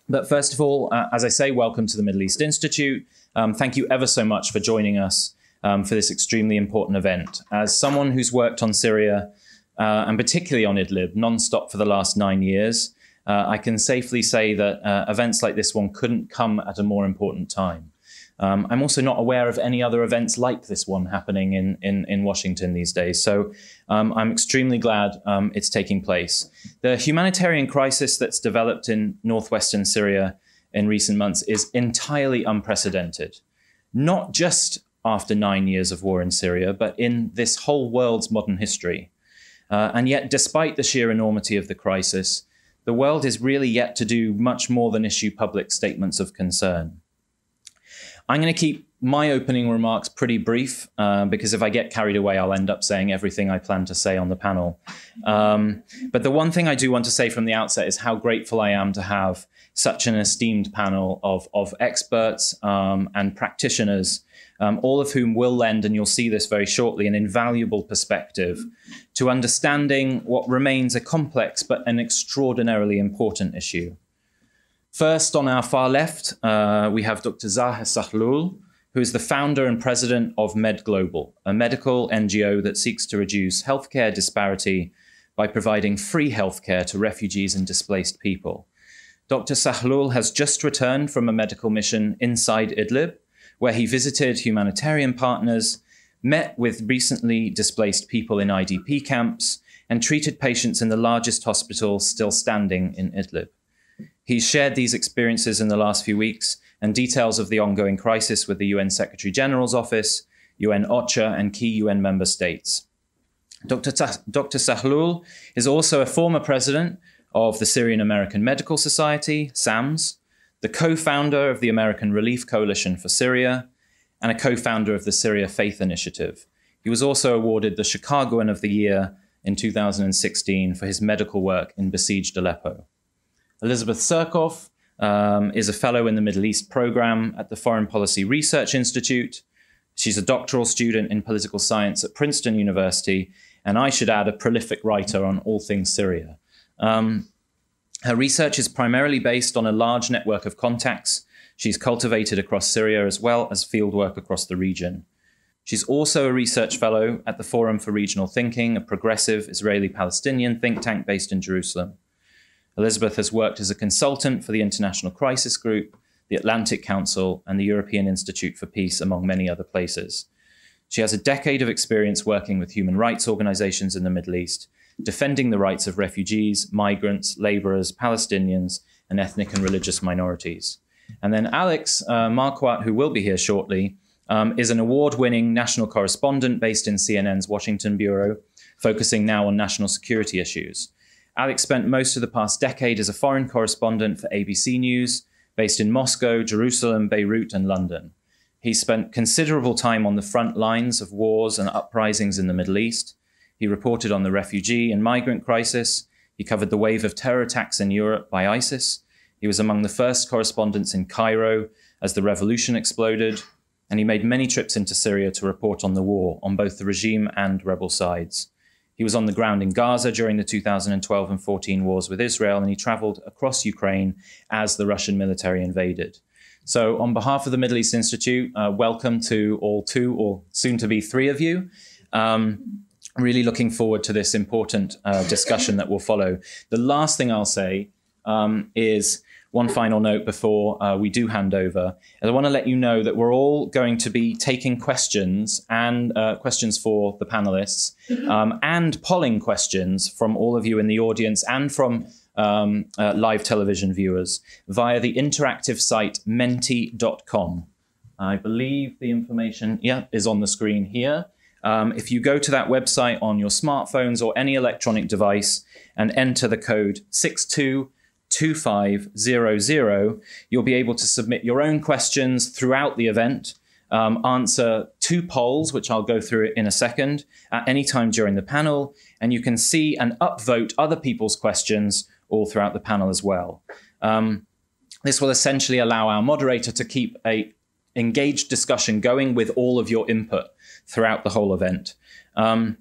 But first of all, as I say, welcome to the Middle East Institute. Thank you ever so much for joining us for this extremely important event. As someone who's worked on Syria, and particularly on Idlib, non-stop for the last 9 years, I can safely say that events like this one couldn't come at a more important time. I'm also not aware of any other events like this one happening in Washington these days. So I'm extremely glad it's taking place. The humanitarian crisis that's developed in northwestern Syria in recent months is entirely unprecedented, not just after 9 years of war in Syria, but in this whole world's modern history. And yet, despite the sheer enormity of the crisis, the world is really yet to do much more than issue public statements of concern. I'm going to keep my opening remarks pretty brief because if I get carried away, I'll end up saying everything I plan to say on the panel. But the one thing I do want to say from the outset is how grateful I am to have such an esteemed panel of experts and practitioners, all of whom will lend, and you'll see this very shortly, an invaluable perspective to understanding what remains a complex but an extraordinarily important issue. First, on our far left, we have Dr. Zaha Sahlul, who is the founder and president of MedGlobal, a medical NGO that seeks to reduce healthcare disparity by providing free healthcare to refugees and displaced people. Dr. Sahlul has just returned from a medical mission inside Idlib, where he visited humanitarian partners, met with recently displaced people in IDP camps, and treated patients in the largest hospital still standing in Idlib. He's shared these experiences in the last few weeks and details of the ongoing crisis with the UN Secretary General's Office, UN OCHA, and key UN member states. Dr. Sahlul is also a former president of the Syrian American Medical Society, SAMS, the co-founder of the American Relief Coalition for Syria, and a co-founder of the Syria Faith Initiative. He was also awarded the Chicagoan of the Year in 2016 for his medical work in besieged Aleppo. Elizabeth Surkoff is a fellow in the Middle East program at the Foreign Policy Research Institute. She's a doctoral student in political science at Princeton University, and I should add, a prolific writer on all things Syria. Her research is primarily based on a large network of contacts she's cultivated across Syria, as well as fieldwork across the region. She's also a research fellow at the Forum for Regional Thinking, a progressive Israeli-Palestinian think tank based in Jerusalem. Elizabeth has worked as a consultant for the International Crisis Group, the Atlantic Council, and the European Institute for Peace, among many other places. She has a decade of experience working with human rights organizations in the Middle East, defending the rights of refugees, migrants, laborers, Palestinians, and ethnic and religious minorities. And then Alex Marquardt, who will be here shortly, is an award-winning national correspondent based in CNN's Washington bureau, focusing now on national security issues. Alex spent most of the past decade as a foreign correspondent for ABC News, based in Moscow, Jerusalem, Beirut, and London. He spent considerable time on the front lines of wars and uprisings in the Middle East. He reported on the refugee and migrant crisis. He covered the wave of terror attacks in Europe by ISIS. He was among the first correspondents in Cairo as the revolution exploded. And he made many trips into Syria to report on the war on both the regime and rebel sides. He was on the ground in Gaza during the 2012 and 14 wars with Israel, and he traveled across Ukraine as the Russian military invaded. So on behalf of the Middle East Institute, welcome to all two, or soon to be three of you. Really looking forward to this important discussion that will follow. The last thing I'll say is one final note before we do hand over. And I want to let you know that we're all going to be taking questions and questions for the panelists and polling questions from all of you in the audience and from live television viewers via the interactive site menti.com. I believe the information is on the screen here. If you go to that website on your smartphones or any electronic device and enter the code 622500, you'll be able to submit your own questions throughout the event, answer two polls, which I'll go through in a second, at any time during the panel, and you can see and upvote other people's questions all throughout the panel as well. This will essentially allow our moderator to keep a engaged discussion going with all of your input throughout the whole event. And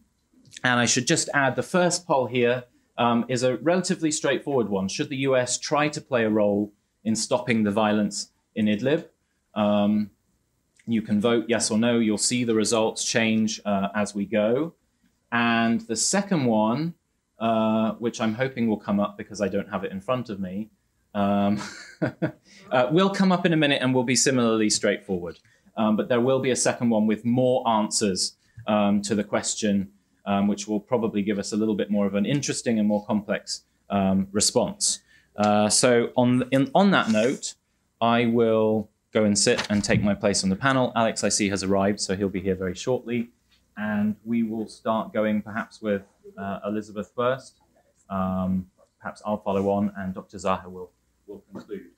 I should just add, the first poll here is a relatively straightforward one. Should the US try to play a role in stopping the violence in Idlib. You can vote yes or no. You'll see the results change as we go. And the second one, which I'm hoping will come up because I don't have it in front of me, will come up in a minute and will be similarly straightforward. But there will be a second one with more answers to the question, which will probably give us a little bit more of an interesting and more complex response. So on that note, I will go and sit and take my place on the panel. Alex, I see, has arrived, so he'll be here very shortly. And we will start going perhaps with Elizabeth first. Perhaps I'll follow on, and Dr. Zaha will conclude.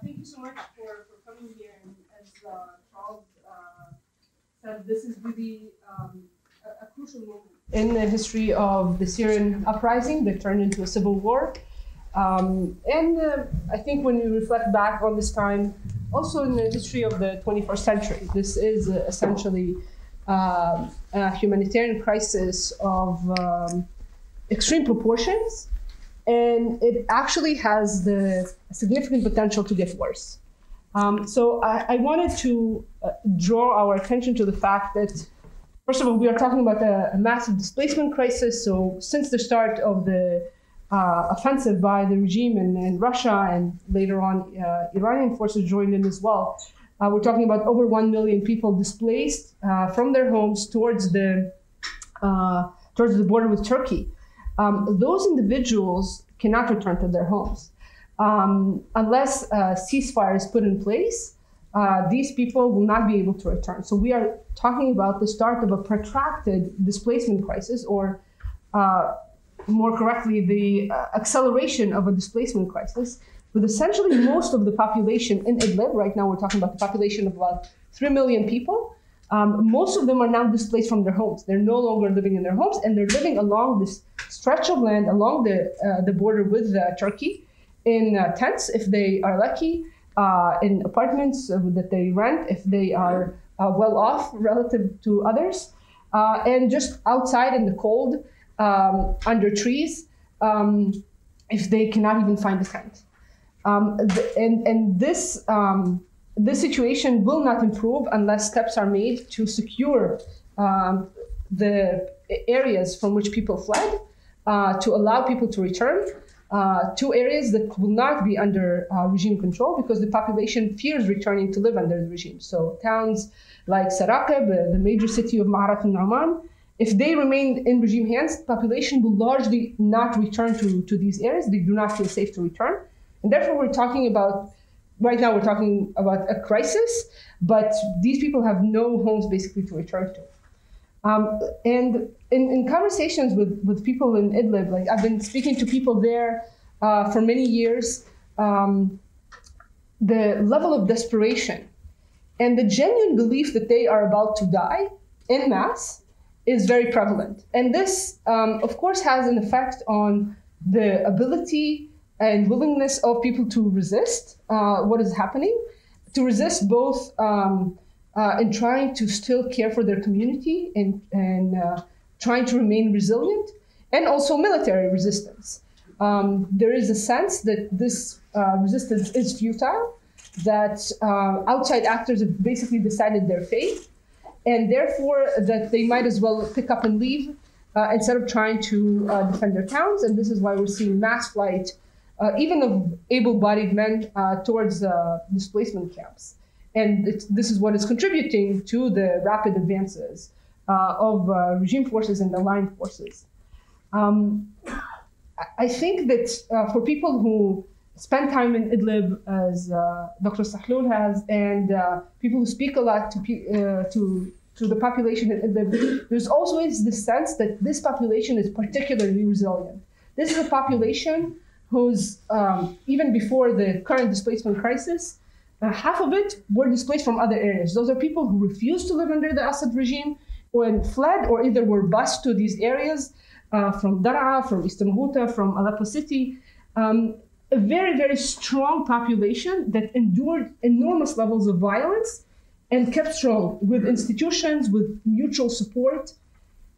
Thank you so much for coming here. And as Charles said, this is really a crucial moment in the history of the Syrian uprising that turned into a civil war. I think when you reflect back on this time, also in the history of the 21st century, this is essentially a humanitarian crisis of extreme proportions. And it actually has the significant potential to get worse. So I wanted to draw our attention to the fact that, first of all, we are talking about a massive displacement crisis. So since the start of the offensive by the regime in Russia, and later on Iranian forces joined in as well, we're talking about over 1 million people displaced from their homes towards the border with Turkey. Those individuals cannot return to their homes. Unless a ceasefire is put in place, these people will not be able to return. So we are talking about the start of a protracted displacement crisis, or more correctly, the acceleration of a displacement crisis, with essentially most of the population in Idlib. Right now, we're talking about the population of about 3 million people. Most of them are now displaced from their homes. They're no longer living in their homes, and they're living along this stretch of land along the border with Turkey in tents, if they are lucky, in apartments that they rent, if they are well off relative to others, and just outside in the cold, under trees, if they cannot even find a tent. This situation will not improve unless steps are made to secure the areas from which people fled, to allow people to return to areas that will not be under regime control, because the population fears returning to live under the regime. So towns like Sarakab, the major city of Ma'arif and Nu'man, if they remain in regime hands, the population will largely not return to these areas. They do not feel safe to return. And therefore, right now we're talking about a crisis, but these people have no homes basically to return to. And in conversations with people in Idlib, like I've been speaking to people there for many years, the level of desperation and the genuine belief that they are about to die en masse is very prevalent. And this, of course, has an effect on the ability and willingness of people to resist what is happening, to resist both in trying to still care for their community and trying to remain resilient, and also military resistance. There is a sense that this resistance is futile, that outside actors have basically decided their fate, and therefore that they might as well pick up and leave instead of trying to defend their towns. And this is why we're seeing mass flight, even of able-bodied men towards displacement camps. And this is what is contributing to the rapid advances of regime forces and aligned forces. I think that for people who spend time in Idlib, as Dr. Sahlul has, and people who speak a lot to the population in Idlib, there's always this sense that this population is particularly resilient. This is a population who's, even before the current displacement crisis, half of it were displaced from other areas. Those are people who refused to live under the Assad regime, or fled, or either were bused to these areas from Daraa, from Eastern Ghouta, from Aleppo city. a very, very strong population that endured enormous levels of violence and kept strong with institutions, with mutual support.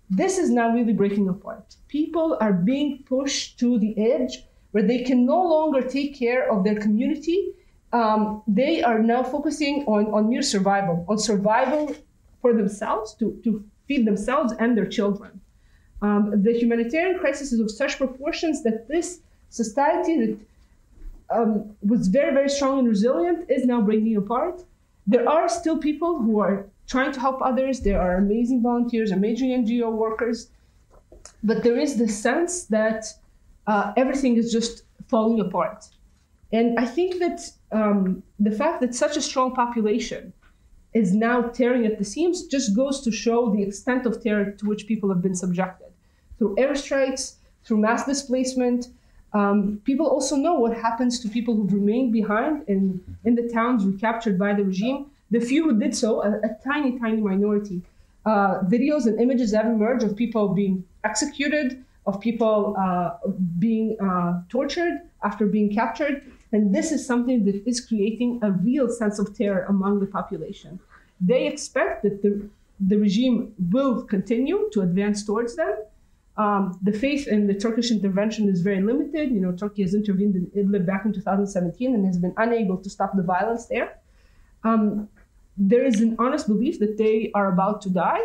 This is now really breaking apart. People are being pushed to the edge where they can no longer take care of their community. They are now focusing on mere survival, on survival for themselves, to feed themselves and their children. The humanitarian crisis is of such proportions that this society that was very, very strong and resilient is now breaking apart. There are still people who are trying to help others. There are amazing volunteers, amazing NGO workers. But there is this sense that everything is just falling apart. And I think that the fact that such a strong population is now tearing at the seams just goes to show the extent of terror to which people have been subjected. Through airstrikes, through mass displacement. People also know what happens to people who've remained behind in the towns recaptured by the regime. The few who did so, a tiny, tiny minority. Videos and images have emerged of people being executed, of people being tortured after being captured. And this is something that is creating a real sense of terror among the population. They expect that the regime will continue to advance towards them. The faith in the Turkish intervention is very limited. You know, Turkey has intervened in Idlib back in 2017 and has been unable to stop the violence there. There is an honest belief that they are about to die.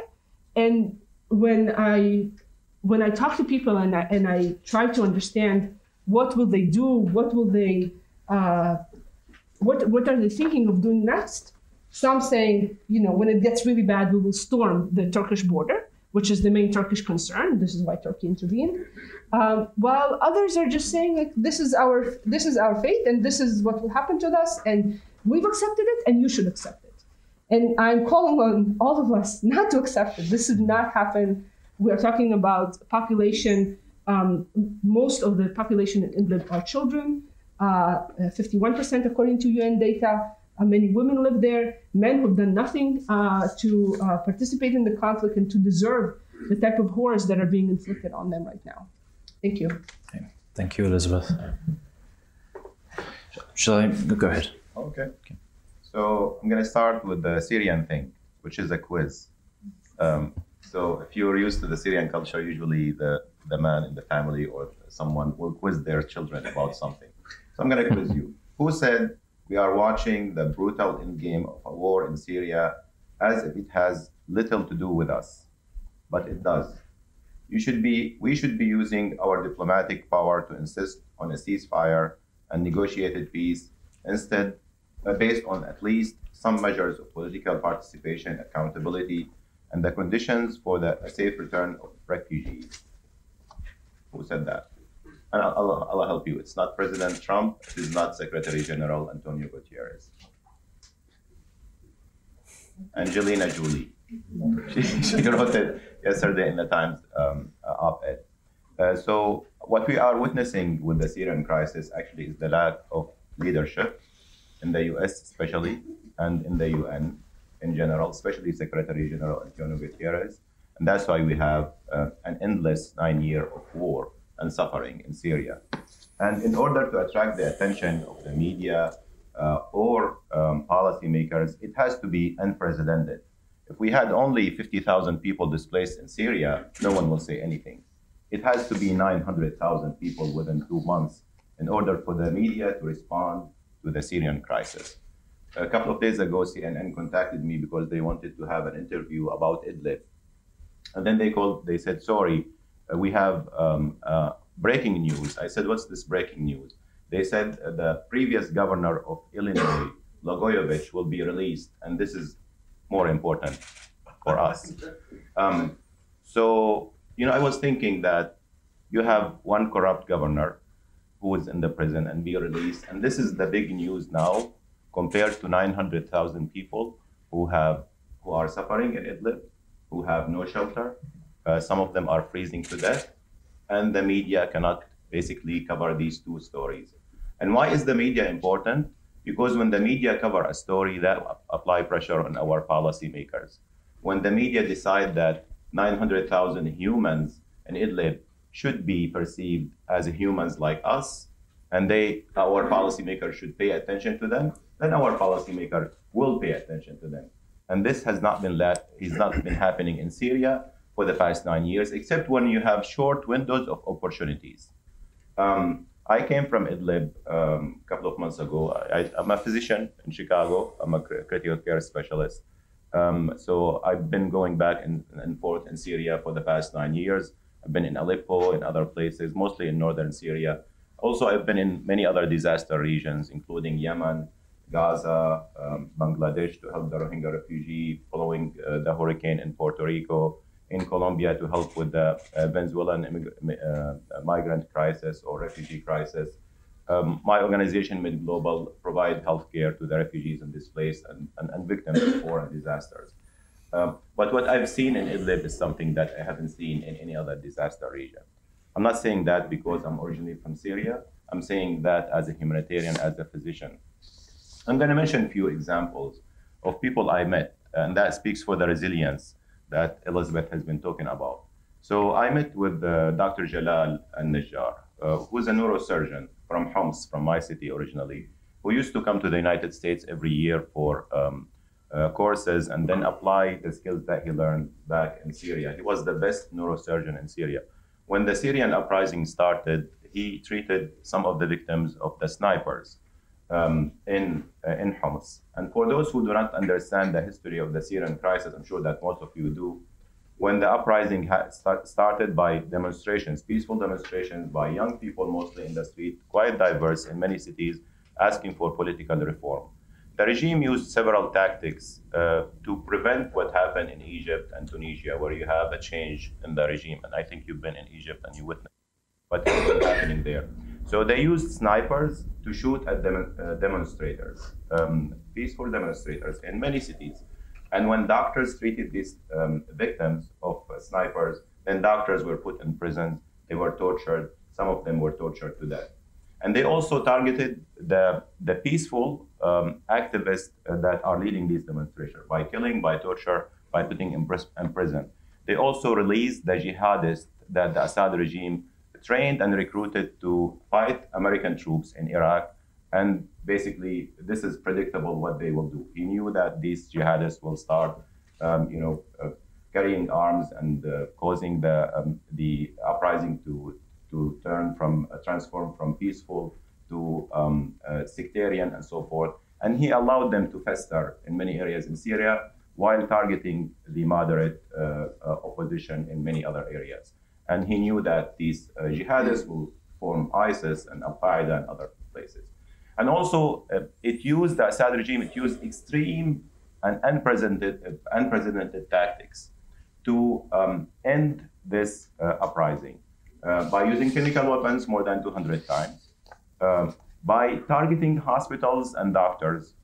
And when I talk to people and I try to understand what will they do, what will they, what are they thinking of doing next? Some saying, you know, when it gets really bad, we will storm the Turkish border, which is the main Turkish concern. This is why Turkey intervened. While others are just saying, like, this is our fate, and this is what will happen to us, and we've accepted it, and you should accept it. And I'm calling on all of us not to accept it. This should not happen. We are talking about population. Most of the population in Idlib are children. 51% according to UN data. Many women live there. Men who've done nothing to participate in the conflict and to deserve the type of horrors that are being inflicted on them right now. Thank you. Okay. Thank you, Elizabeth. Shall I go ahead? Okay. So I'm going to start with the Syrian thing, which is a quiz. So if you're used to the Syrian culture, usually the man in the family or someone will quiz their children about something. So I'm going to quiz you. Who said we are watching the brutal endgame of a war in Syria as if it has little to do with us? But it does. We should be using our diplomatic power to insist on a ceasefire and negotiated peace, instead based on at least some measures of political participation, accountability, and the conditions for a safe return of refugees. Who said that? And I'll help you. It's not President Trump. It is not Secretary General Antonio Guterres. Angelina Jolie. She wrote it yesterday in the Times op-ed. So what we are witnessing with the Syrian crisis actually is the lack of leadership in the US especially, and in the UN in general, especially Secretary General Antonio Guterres. And that's why we have an endless 9 years of war and suffering in Syria. And in order to attract the attention of the media or policymakers, it has to be unprecedented. If we had only 50,000 people displaced in Syria, no one will say anything. It has to be 900,000 people within 2 months in order for the media to respond to the Syrian crisis. A couple of days ago, CNN contacted me because they wanted to have an interview about Idlib. And then they said, sorry, we have breaking news. I said, what's this breaking news? They said the previous governor of Illinois, Blagojevich, will be released. And this is more important for us. So, you know, I was thinking that you have one corrupt governor who is in the prison and be released. And this is the big news now, compared to 900,000 people who are suffering in Idlib, who have no shelter. Some of them are freezing to death, and the media cannot basically cover these two stories. And why is the media important? Because when the media cover a story, that apply pressure on our policymakers. When the media decide that 900,000 humans in Idlib should be perceived as humans like us, and our policymakers should pay attention to them, then our policymaker will pay attention to them. And this has not been happening in Syria for the past 9 years, except when you have short windows of opportunities. I came from Idlib a couple of months ago. I'm a physician in Chicago. I'm a critical care specialist. So I've been going back and forth in Syria for the past 9 years. I've been in Aleppo and other places, mostly in northern Syria. Also, I've been in many other disaster regions, including Yemen, Gaza, Bangladesh to help the Rohingya refugee following the hurricane in Puerto Rico, in Colombia to help with the Venezuelan migrant crisis or refugee crisis. My organization, Mid Global, provide healthcare to the refugees and displaced and victims of war and disasters. But what I've seen in Idlib is something that I haven't seen in any other disaster region. I'm not saying that because I'm originally from Syria. I'm saying that as a humanitarian, as a physician. I'm going to mention a few examples of people I met, and that speaks for the resilience that Elizabeth has been talking about. So I met with Dr. Jalal al-Najjar, who's a neurosurgeon from Homs, from my city originally, who used to come to the United States every year for courses and then apply the skills that he learned back in Syria. He was the best neurosurgeon in Syria. When the Syrian uprising started, he treated some of the victims of the snipers in Homs. And for those who do not understand the history of the Syrian crisis, I'm sure that most of you do, when the uprising started by demonstrations, peaceful demonstrations by young people, mostly in the street, quite diverse in many cities, asking for political reform. The regime used several tactics to prevent what happened in Egypt and Tunisia, where you have a change in the regime. And I think you've been in Egypt and you witnessed what has been happening there. So they used snipers to shoot at demonstrators, peaceful demonstrators in many cities. And when doctors treated these victims of snipers, then doctors were put in prison. They were tortured. Some of them were tortured to death. And they also targeted the peaceful activists that are leading these demonstrations by killing, by torture, by putting in prison. They also released the jihadists that the Assad regime trained and recruited to fight American troops in Iraq. And basically, this is predictable what they will do. He knew that these jihadists will start, carrying arms and causing the uprising to transform from peaceful to sectarian and so forth. And he allowed them to fester in many areas in Syria while targeting the moderate opposition in many other areas. And he knew that these jihadists will form ISIS and Al-Qaeda and other places. And also, the Assad regime used extreme and unprecedented tactics to end this uprising by using chemical weapons more than 200 times, by targeting hospitals and doctors.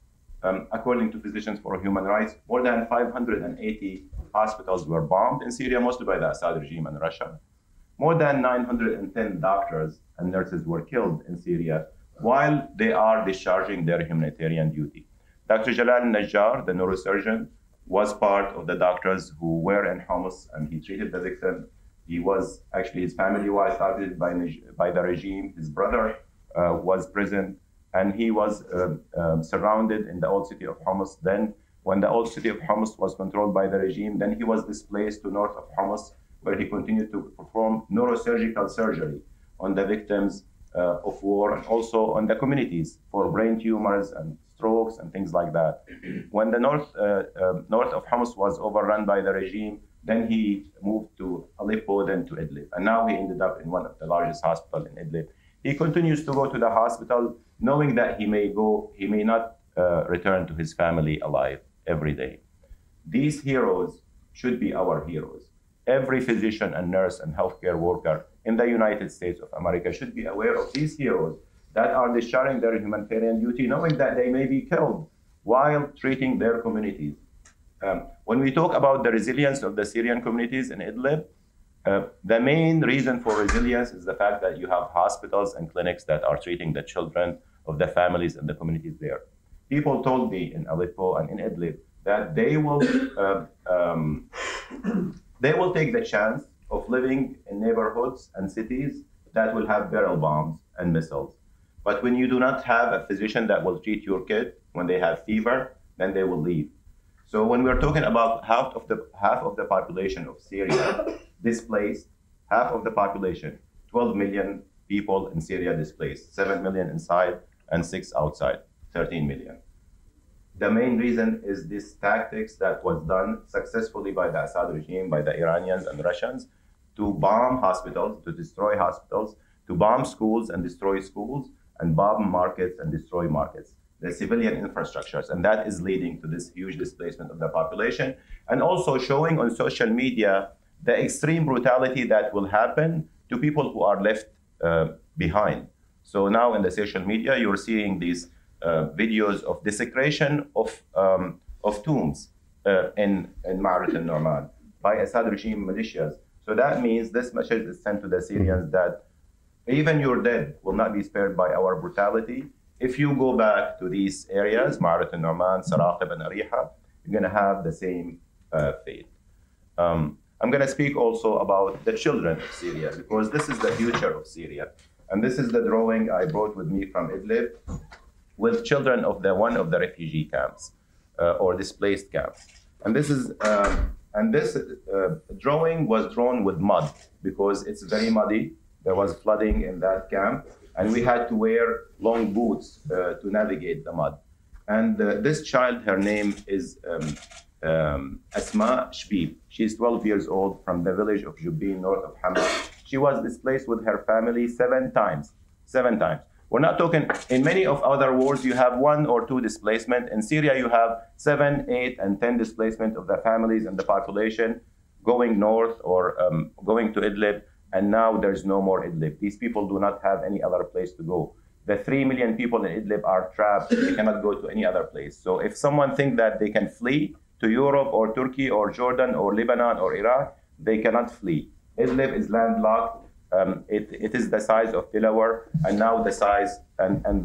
According to Physicians for Human Rights, more than 580 hospitals were bombed in Syria, mostly by the Assad regime and Russia. More than 910 doctors and nurses were killed in Syria while they are discharging their humanitarian duty. Dr. Jalal al-Najjar, the neurosurgeon, was part of the doctors who were in Homs, and he treated the victim. He was actually, his family was targeted by the regime. His brother was imprisoned, and he was surrounded in the old city of Homs. Then, when the old city of Homs was controlled by the regime, then he was displaced to north of Homs, where he continued to perform neurosurgical surgery on the victims of war, and also on the communities for brain tumors and strokes and things like that. When the north of Homs was overrun by the regime, then he moved to Aleppo, then to Idlib. And now he ended up in one of the largest hospitals in Idlib. He continues to go to the hospital, knowing that he may not return to his family alive every day. These heroes should be our heroes. Every physician and nurse and healthcare worker in the United States of America should be aware of these heroes that are discharging their humanitarian duty, knowing that they may be killed while treating their communities. When we talk about the resilience of the Syrian communities in Idlib, the main reason for resilience is the fact that you have hospitals and clinics that are treating the children of the families and the communities there. People told me in Aleppo and in Idlib that they will take the chance of living in neighborhoods and cities that will have barrel bombs and missiles. But when you do not have a physician that will treat your kid when they have fever, then they will leave. So when we're talking about half of the population of Syria displaced, half of the population, 12 million people in Syria displaced, 7 million inside and 6 outside, 13 million. The main reason is this tactics that was done successfully by the Assad regime, by the Iranians and Russians, to bomb hospitals, to destroy hospitals, to bomb schools and destroy schools, and bomb markets and destroy markets, the civilian infrastructures. And that is leading to this huge displacement of the population, and also showing on social media the extreme brutality that will happen to people who are left behind. So now in the social media, you're seeing these videos of desecration of tombs in Ma'arat al-Nu'man by Assad regime militias. So that means this message is sent to the Syrians that even your dead will not be spared by our brutality. If you go back to these areas, Ma'arat al-Nu'man, Saraqib, and Ariha, you're going to have the same fate. I'm going to speak also about the children of Syria, because this is the future of Syria. And this is the drawing I brought with me from Idlib, with children of one of the refugee camps or displaced camps. And this drawing was drawn with mud because it's very muddy. There was flooding in that camp, and we had to wear long boots to navigate the mud. And this child, her name is Asma Shbib. She's 12 years old, from the village of Jubbin, north of Hama. She was displaced with her family 7 times. 7 times. We're not talking, in many of other wars, you have 1 or 2 displacement. In Syria, you have 7, 8, and 10 displacement of the families and the population going north or going to Idlib. And now there's no more Idlib. These people do not have any other place to go. The 3 million people in Idlib are trapped. They cannot go to any other place. So if someone thinks that they can flee to Europe or Turkey or Jordan or Lebanon or Iraq, they cannot flee. Idlib is landlocked. It is the size of Delaware, and now the size and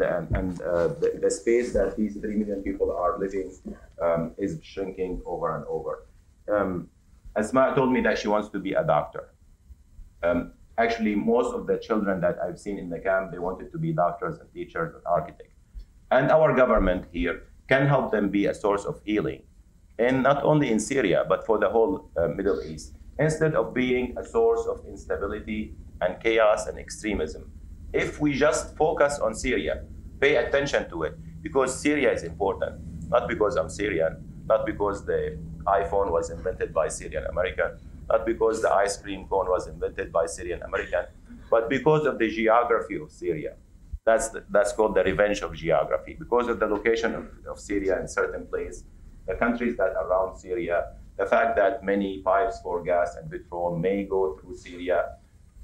the space that these 3 million people are living is shrinking over and over. Asma told me that she wants to be a doctor. Actually, most of the children that I've seen in the camp, they wanted to be doctors and teachers and architects. And our government here can help them be a source of healing, and not only in Syria, but for the whole Middle East, instead of being a source of instability and chaos and extremism. If we just focus on Syria, pay attention to it, because Syria is important, not because I'm Syrian, not because the iPhone was invented by Syrian American, not because the ice cream cone was invented by Syrian American, but because of the geography of Syria. That's called the revenge of geography. Because of the location of Syria in certain place, the countries that are around Syria, the fact that many pipes for gas and petrol may go through Syria,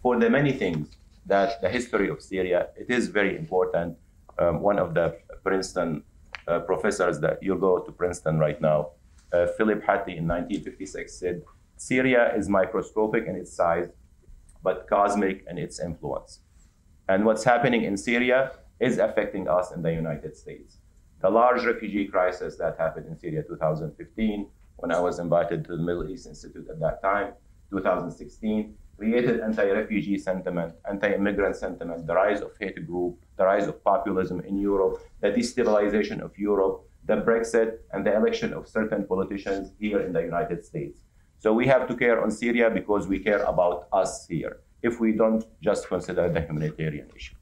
for the many things that the history of Syria, it is very important. One of the Princeton professors, that you'll go to Princeton right now, Philip Hattie in 1956 said, Syria is microscopic in its size, but cosmic in its influence. And what's happening in Syria is affecting us in the United States. The large refugee crisis that happened in Syria 2015, when I was invited to the Middle East Institute at that time, 2016, created anti-refugee sentiment, anti-immigrant sentiment, the rise of hate group, the rise of populism in Europe, the destabilization of Europe, the Brexit, and the election of certain politicians here in the United States. So we have to care on Syria because we care about us here, if we don't just consider the humanitarian issue.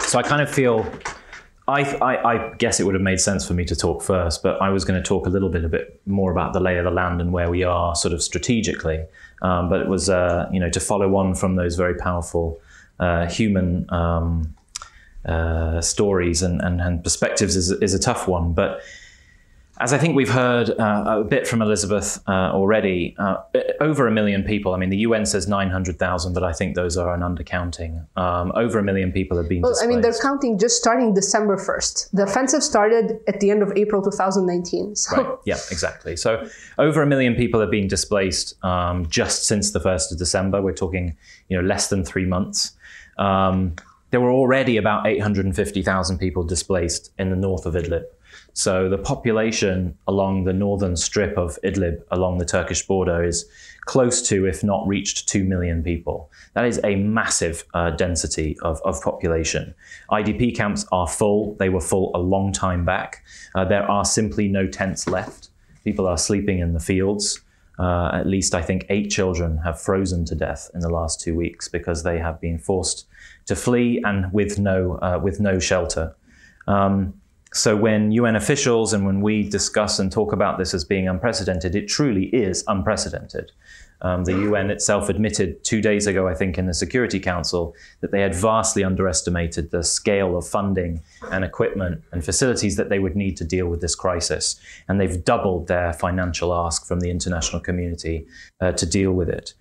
So I kind of feel, I guess it would have made sense for me to talk first, but I was going to talk a bit more about the lay of the land and where we are sort of strategically. But it was, to follow on from those very powerful human stories and perspectives is a tough one. But as I think we've heard a bit from Elizabeth already, over 1 million people. I mean, the UN says 900,000, but I think those are an undercounting. Over 1 million people have been displaced. I mean, they're counting just starting December 1st. The offensive started at the end of April 2019. So. Right, yeah, exactly. So over 1 million people have been displaced just since the 1st of December. We're talking, less than 3 months. There were already about 850,000 people displaced in the north of Idlib. So the population along the northern strip of Idlib, along the Turkish border, is close to, if not reached, 2 million people. That is a massive density of population. IDP camps are full. They were full a long time back. There are simply no tents left. People are sleeping in the fields. At least, I think, 8 children have frozen to death in the last 2 weeks because they have been forced to flee and with no shelter. So when UN officials and when we discuss and talk about this as being unprecedented, it truly is unprecedented. The UN itself admitted 2 days ago, I think, in the Security Council, that they had vastly underestimated the scale of funding and equipment and facilities that they would need to deal with this crisis. And they've doubled their financial ask from the international community to deal with it.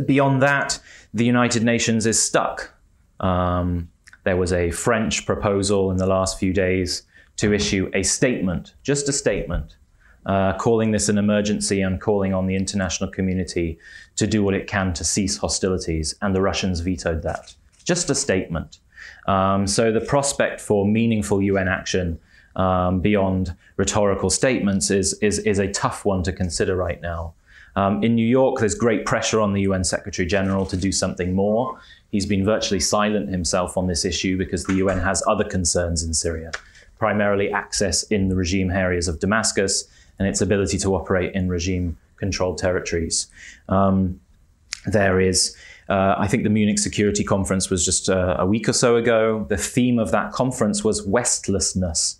Beyond that, the United Nations is stuck. There was a French proposal in the last few days to issue a statement, just a statement, calling this an emergency and calling on the international community to do what it can to cease hostilities, and the Russians vetoed that. Just a statement. So the prospect for meaningful UN action beyond rhetorical statements is a tough one to consider right now. In New York, there's great pressure on the UN Secretary General to do something more. He's been virtually silent himself on this issue because the UN has other concerns in Syria, primarily access in the regime areas of Damascus and its ability to operate in regime-controlled territories. There is, I think the Munich Security Conference was just a week or so ago. The theme of that conference was Westlessness,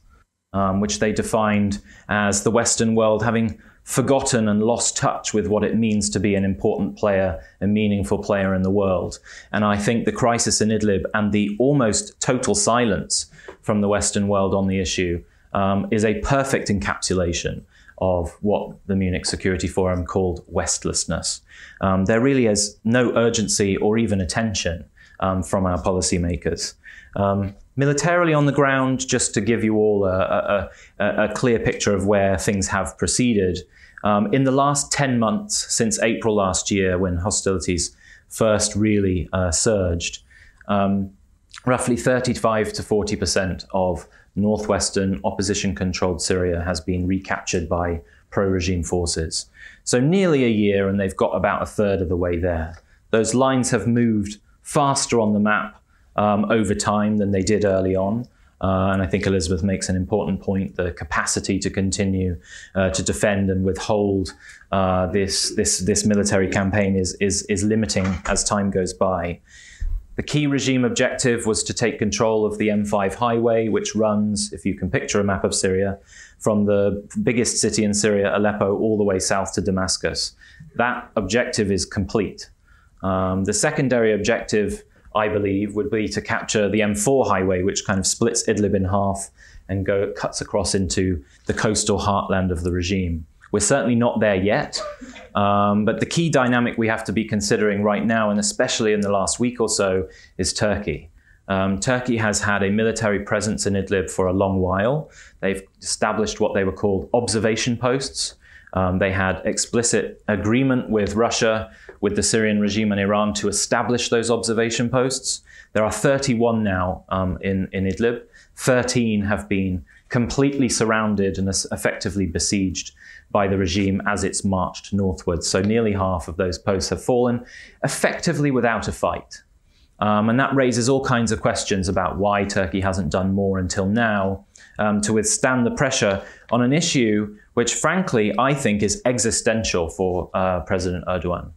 which they defined as the Western world having forgotten and lost touch with what it means to be an important player, a meaningful player in the world. And I think the crisis in Idlib and the almost total silence from the Western world on the issue is a perfect encapsulation of what the Munich Security Forum called Westlessness. There really is no urgency or even attention from our policymakers. Militarily on the ground, just to give you all a clear picture of where things have proceeded, in the last 10 months, since April last year, when hostilities first really surged, roughly 35 to 40% of northwestern opposition-controlled Syria has been recaptured by pro-regime forces. So nearly a year, and they've got about a third of the way there. Those lines have moved faster on the map over time than they did early on. And I think Elizabeth makes an important point. The capacity to continue to defend and withhold this military campaign is limiting as time goes by. The key regime objective was to take control of the M5 highway, which runs, if you can picture a map of Syria, from the biggest city in Syria, Aleppo, all the way south to Damascus. That objective is complete. The secondary objective, I believe, would be to capture the M4 highway, which kind of splits Idlib in half and cuts across into the coastal heartland of the regime. We're certainly not there yet, but the key dynamic we have to be considering right now, and especially in the last week or so, is Turkey. Turkey has had a military presence in Idlib for a long while. They've established what they were called observation posts. They had explicit agreement with Russia, with the Syrian regime and Iran to establish those observation posts. There are 31 now in Idlib. 13 have been completely surrounded and effectively besieged by the regime as it's marched northwards. So nearly half of those posts have fallen, effectively without a fight. And that raises all kinds of questions about why Turkey hasn't done more until now to withstand the pressure on an issue which, frankly, I think is existential for President Erdogan.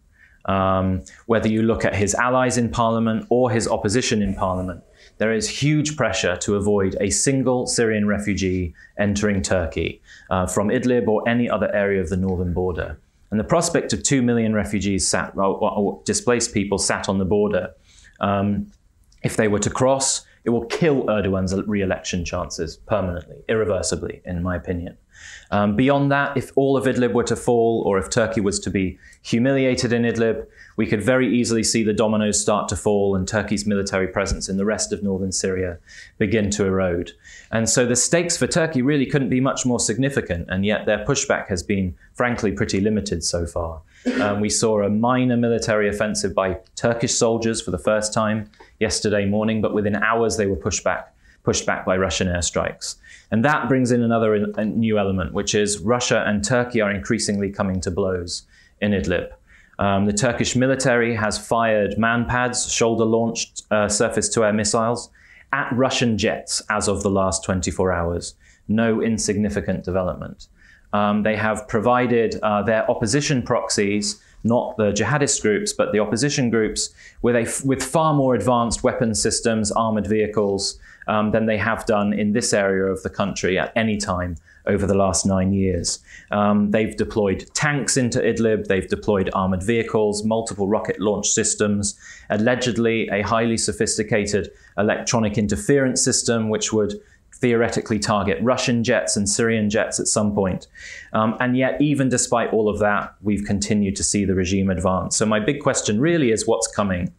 Whether you look at his allies in parliament or his opposition in parliament, there is huge pressure to avoid a single Syrian refugee entering Turkey from Idlib or any other area of the northern border. And the prospect of 2 million refugees or displaced people sat on the border, if they were to cross, it will kill Erdogan's re-election chances permanently, irreversibly, in my opinion. Beyond that, if all of Idlib were to fall, or if Turkey was to be humiliated in Idlib, we could very easily see the dominoes start to fall and Turkey's military presence in the rest of northern Syria begin to erode. And so the stakes for Turkey really couldn't be much more significant, and yet their pushback has been, frankly, pretty limited so far. We saw a minor military offensive by Turkish soldiers for the first time yesterday morning, but within hours they were pushed back pushed back by Russian airstrikes. And that brings in a new element, which is Russia and Turkey are increasingly coming to blows in Idlib. The Turkish military has fired man-pads, shoulder-launched surface-to-air missiles, at Russian jets as of the last 24 hours. No insignificant development. They have provided their opposition proxies, not the jihadist groups, but the opposition groups, with far more advanced weapon systems, armored vehicles, than they have done in this area of the country at any time over the last 9 years. They've deployed tanks into Idlib, they've deployed armored vehicles, multiple rocket launch systems, allegedly a highly sophisticated electronic interference system which would theoretically target Russian jets and Syrian jets at some point. And yet, even despite all of that, we've continued to see the regime advance. So my big question really is what's coming?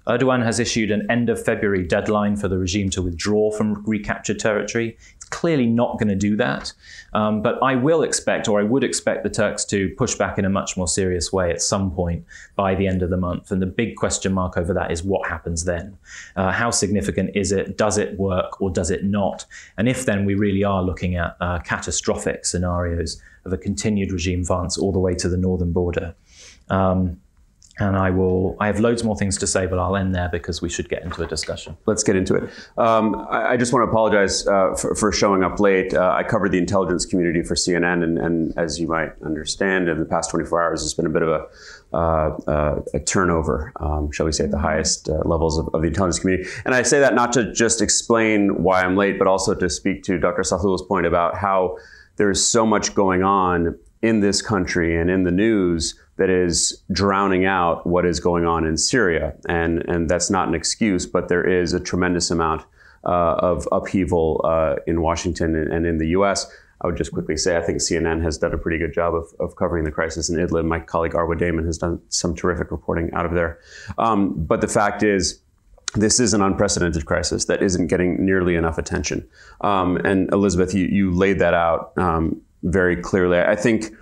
Erdogan has issued an end of February deadline for the regime to withdraw from recaptured territory. It's clearly not going to do that. But I would expect the Turks to push back in a much more serious way at some point by the end of the month. And the big question mark over that is what happens then? How significant is it? Does it work or does it not? And if then we really are looking at catastrophic scenarios of a continued regime advance all the way to the northern border. And I have loads more things to say, but I'll end there because we should get into a discussion. Let's get into it. I just want to apologize for showing up late. I covered the intelligence community for CNN, and as you might understand, in the past 24 hours, there's been a bit of a turnover, shall we say, at the highest levels of the intelligence community. And I say that not to just explain why I'm late, but also to speak to Dr. Sahlul's point about how there's so much going on in this country and in the news that is drowning out what is going on in Syria. And that's not an excuse, but there is a tremendous amount of upheaval in Washington and in the US. I would just quickly say, I think CNN has done a pretty good job of covering the crisis in Idlib. My colleague Arwa Damon has done some terrific reporting out of there. But the fact is, this is an unprecedented crisis that isn't getting nearly enough attention. And Elizabeth, you laid that out very clearly. I think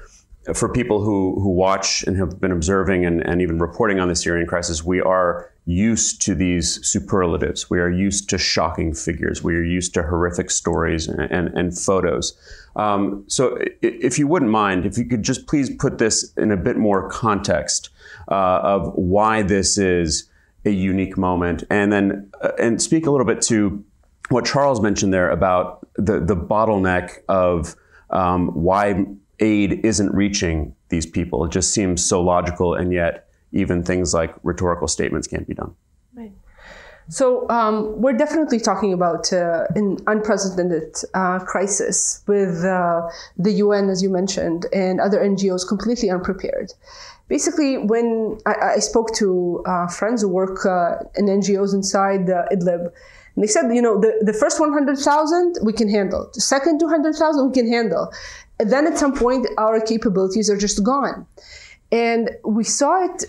for people who watch and have been observing and even reporting on the Syrian crisis, we are used to these superlatives. We are used to shocking figures. We are used to horrific stories and photos. So if you wouldn't mind, if you could just please put this in a bit more context of why this is a unique moment, and then and speak a little bit to what Charles mentioned there about the bottleneck of why aid isn't reaching these people. It just seems so logical, and yet even things like rhetorical statements can't be done. Right. So we're definitely talking about an unprecedented crisis with the UN, as you mentioned, and other NGOs completely unprepared. Basically, when I spoke to friends who work in NGOs inside Idlib, and they said, the first 100,000 we can handle. The second 200,000 we can handle. And then at some point, our capabilities are just gone. And we saw it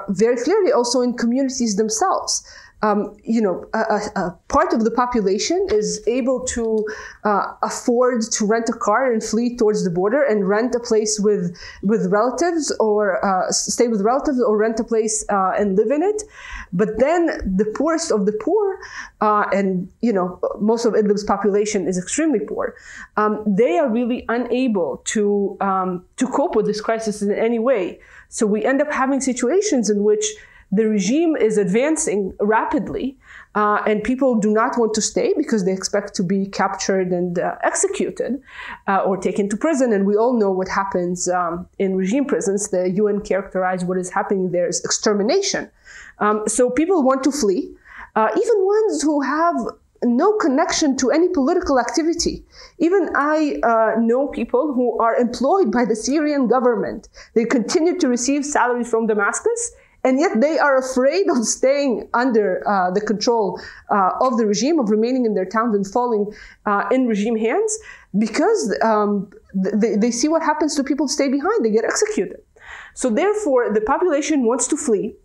very clearly also in communities themselves. A part of the population is able to afford to rent a car and flee towards the border and rent a place with relatives, or stay with relatives, or rent a place and live in it. But then the poorest of the poor, and most of Idlib's population is extremely poor, they are really unable to cope with this crisis in any way. So we end up having situations in which the regime is advancing rapidly, and people do not want to stay because they expect to be captured and executed or taken to prison. And we all know what happens in regime prisons. The UN characterized what is happening there as extermination. So people want to flee, even ones who have no connection to any political activity. Even I know people who are employed by the Syrian government. They continue to receive salaries from Damascus, and yet they are afraid of staying under the control of the regime, of remaining in their towns and falling in regime hands, because they see what happens to people who stay behind. They get executed. So therefore, the population wants to flee,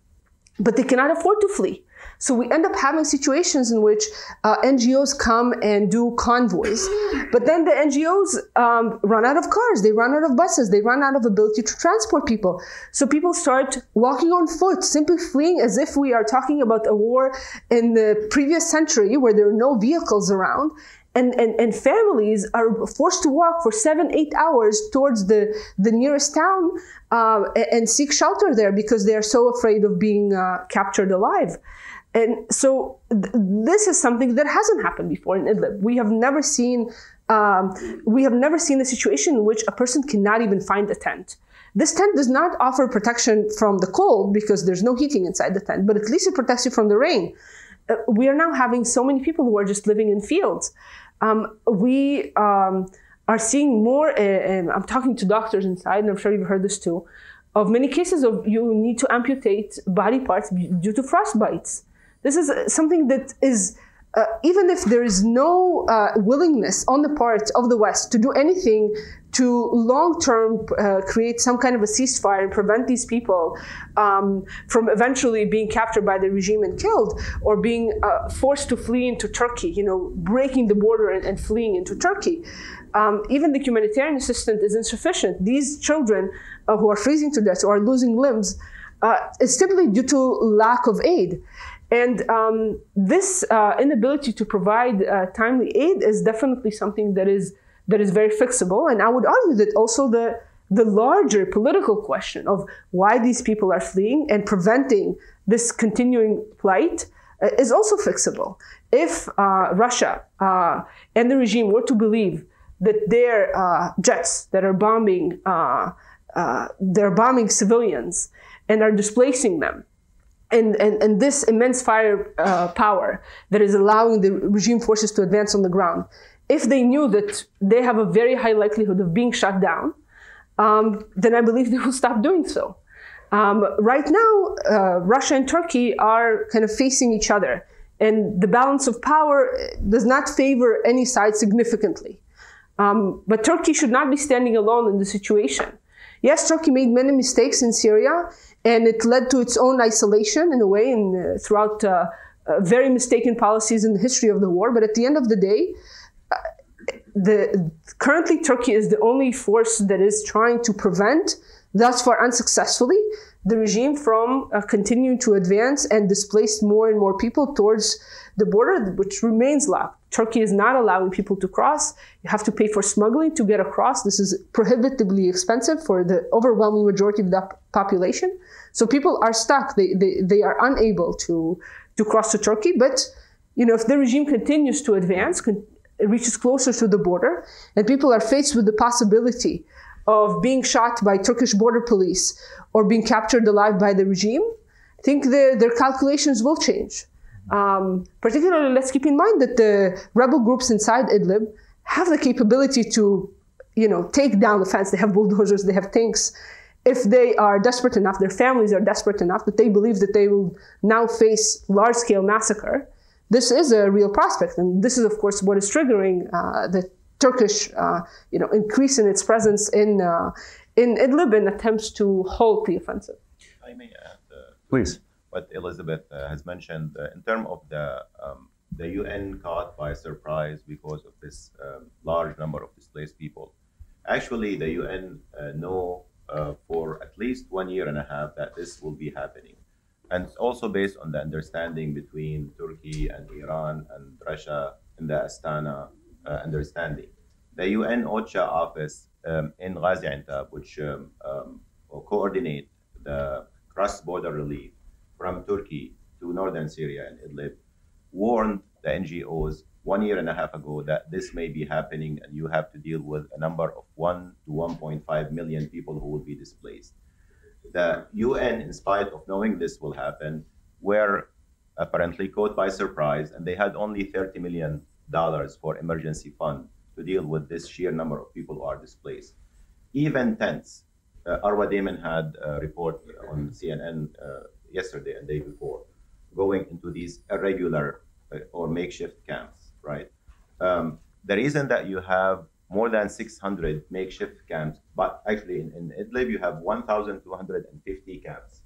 but they cannot afford to flee. So we end up having situations in which NGOs come and do convoys, but then the NGOs run out of cars, they run out of buses, they run out of ability to transport people. So people start walking on foot, simply fleeing, as if we are talking about a war in the previous century where there are no vehicles around. And families are forced to walk for 7-8 hours towards the nearest town and seek shelter there because they are so afraid of being captured alive. And so this is something that hasn't happened before in Idlib. We have never seen a situation in which a person cannot even find a tent. This tent does not offer protection from the cold because there's no heating inside the tent, but at least it protects you from the rain. We are now having so many people who are just living in fields. We are seeing more, and I'm talking to doctors inside, and I'm sure you've heard this too, of many cases of you need to amputate body parts due to frostbites. This is something that is, even if there is no willingness on the part of the West to do anything to long-term create some kind of a ceasefire and prevent these people from eventually being captured by the regime and killed, or being forced to flee into Turkey, breaking the border and fleeing into Turkey. Even the humanitarian assistance is insufficient. These children who are freezing to death or are losing limbs is simply due to lack of aid. And this inability to provide timely aid is definitely something that is very fixable. And I would argue that also the larger political question of why these people are fleeing and preventing this continuing plight is also fixable. If Russia and the regime were to believe that their jets that are bombing, they're bombing civilians and are displacing them, and this immense firepower that is allowing the regime forces to advance on the ground, if they knew that they have a very high likelihood of being shut down, then I believe they will stop doing so. Right now, Russia and Turkey are kind of facing each other, and the balance of power does not favor any side significantly. But Turkey should not be standing alone in the situation. Yes, Turkey made many mistakes in Syria, and it led to its own isolation in a way, and throughout very mistaken policies in the history of the war. But at the end of the day, currently Turkey is the only force that is trying to prevent, thus far unsuccessfully, the regime from continuing to advance and displace more and more people towards the border, which remains locked. Turkey is not allowing people to cross. You have to pay for smuggling to get across. This is prohibitively expensive for the overwhelming majority of the population. So people are stuck. They are unable to cross to Turkey. But if the regime continues to advance, it reaches closer to the border, and people are faced with the possibility of being shot by Turkish border police or being captured alive by the regime, I think their calculations will change. Particularly, let's keep in mind that the rebel groups inside Idlib have the capability to, take down the fence. They have bulldozers, they have tanks. If they are desperate enough, their families are desperate enough that they believe that they will now face large-scale massacre, this is a real prospect. And this is, of course, what is triggering the Turkish, increase in its presence in Idlib and attempts to halt the offensive. I may add, please, what Elizabeth has mentioned in terms of the UN caught by surprise because of this large number of displaced people. Actually, the UN know for at least 1.5 years that this will be happening. And it's also based on the understanding between Turkey and Iran and Russia in the Astana understanding. The UN OCHA office in Gaziantep, which coordinate the cross-border relief from Turkey to northern Syria and Idlib, warned the NGOs 1.5 years ago that this may be happening and you have to deal with a number of 1 to 1.5 million people who will be displaced. The UN, in spite of knowing this will happen, were apparently caught by surprise, and they had only $30 million for emergency fund to deal with this sheer number of people who are displaced. Even tents. Arwa Damon had a report on CNN yesterday and the day before, going into these irregular or makeshift camps, right? The reason that you have more than 600 makeshift camps, but actually in Idlib you have 1,250 camps.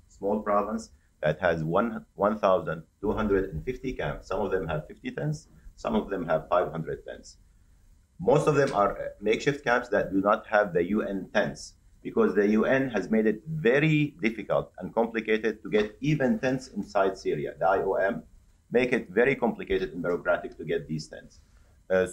Small province, that has 1,250 camps. Some of them have 50 tents, some of them have 500 tents. Most of them are makeshift camps that do not have the UN tents, because the UN has made it very difficult and complicated to get even tents inside Syria. The IOM make it very complicated and bureaucratic to get these tents.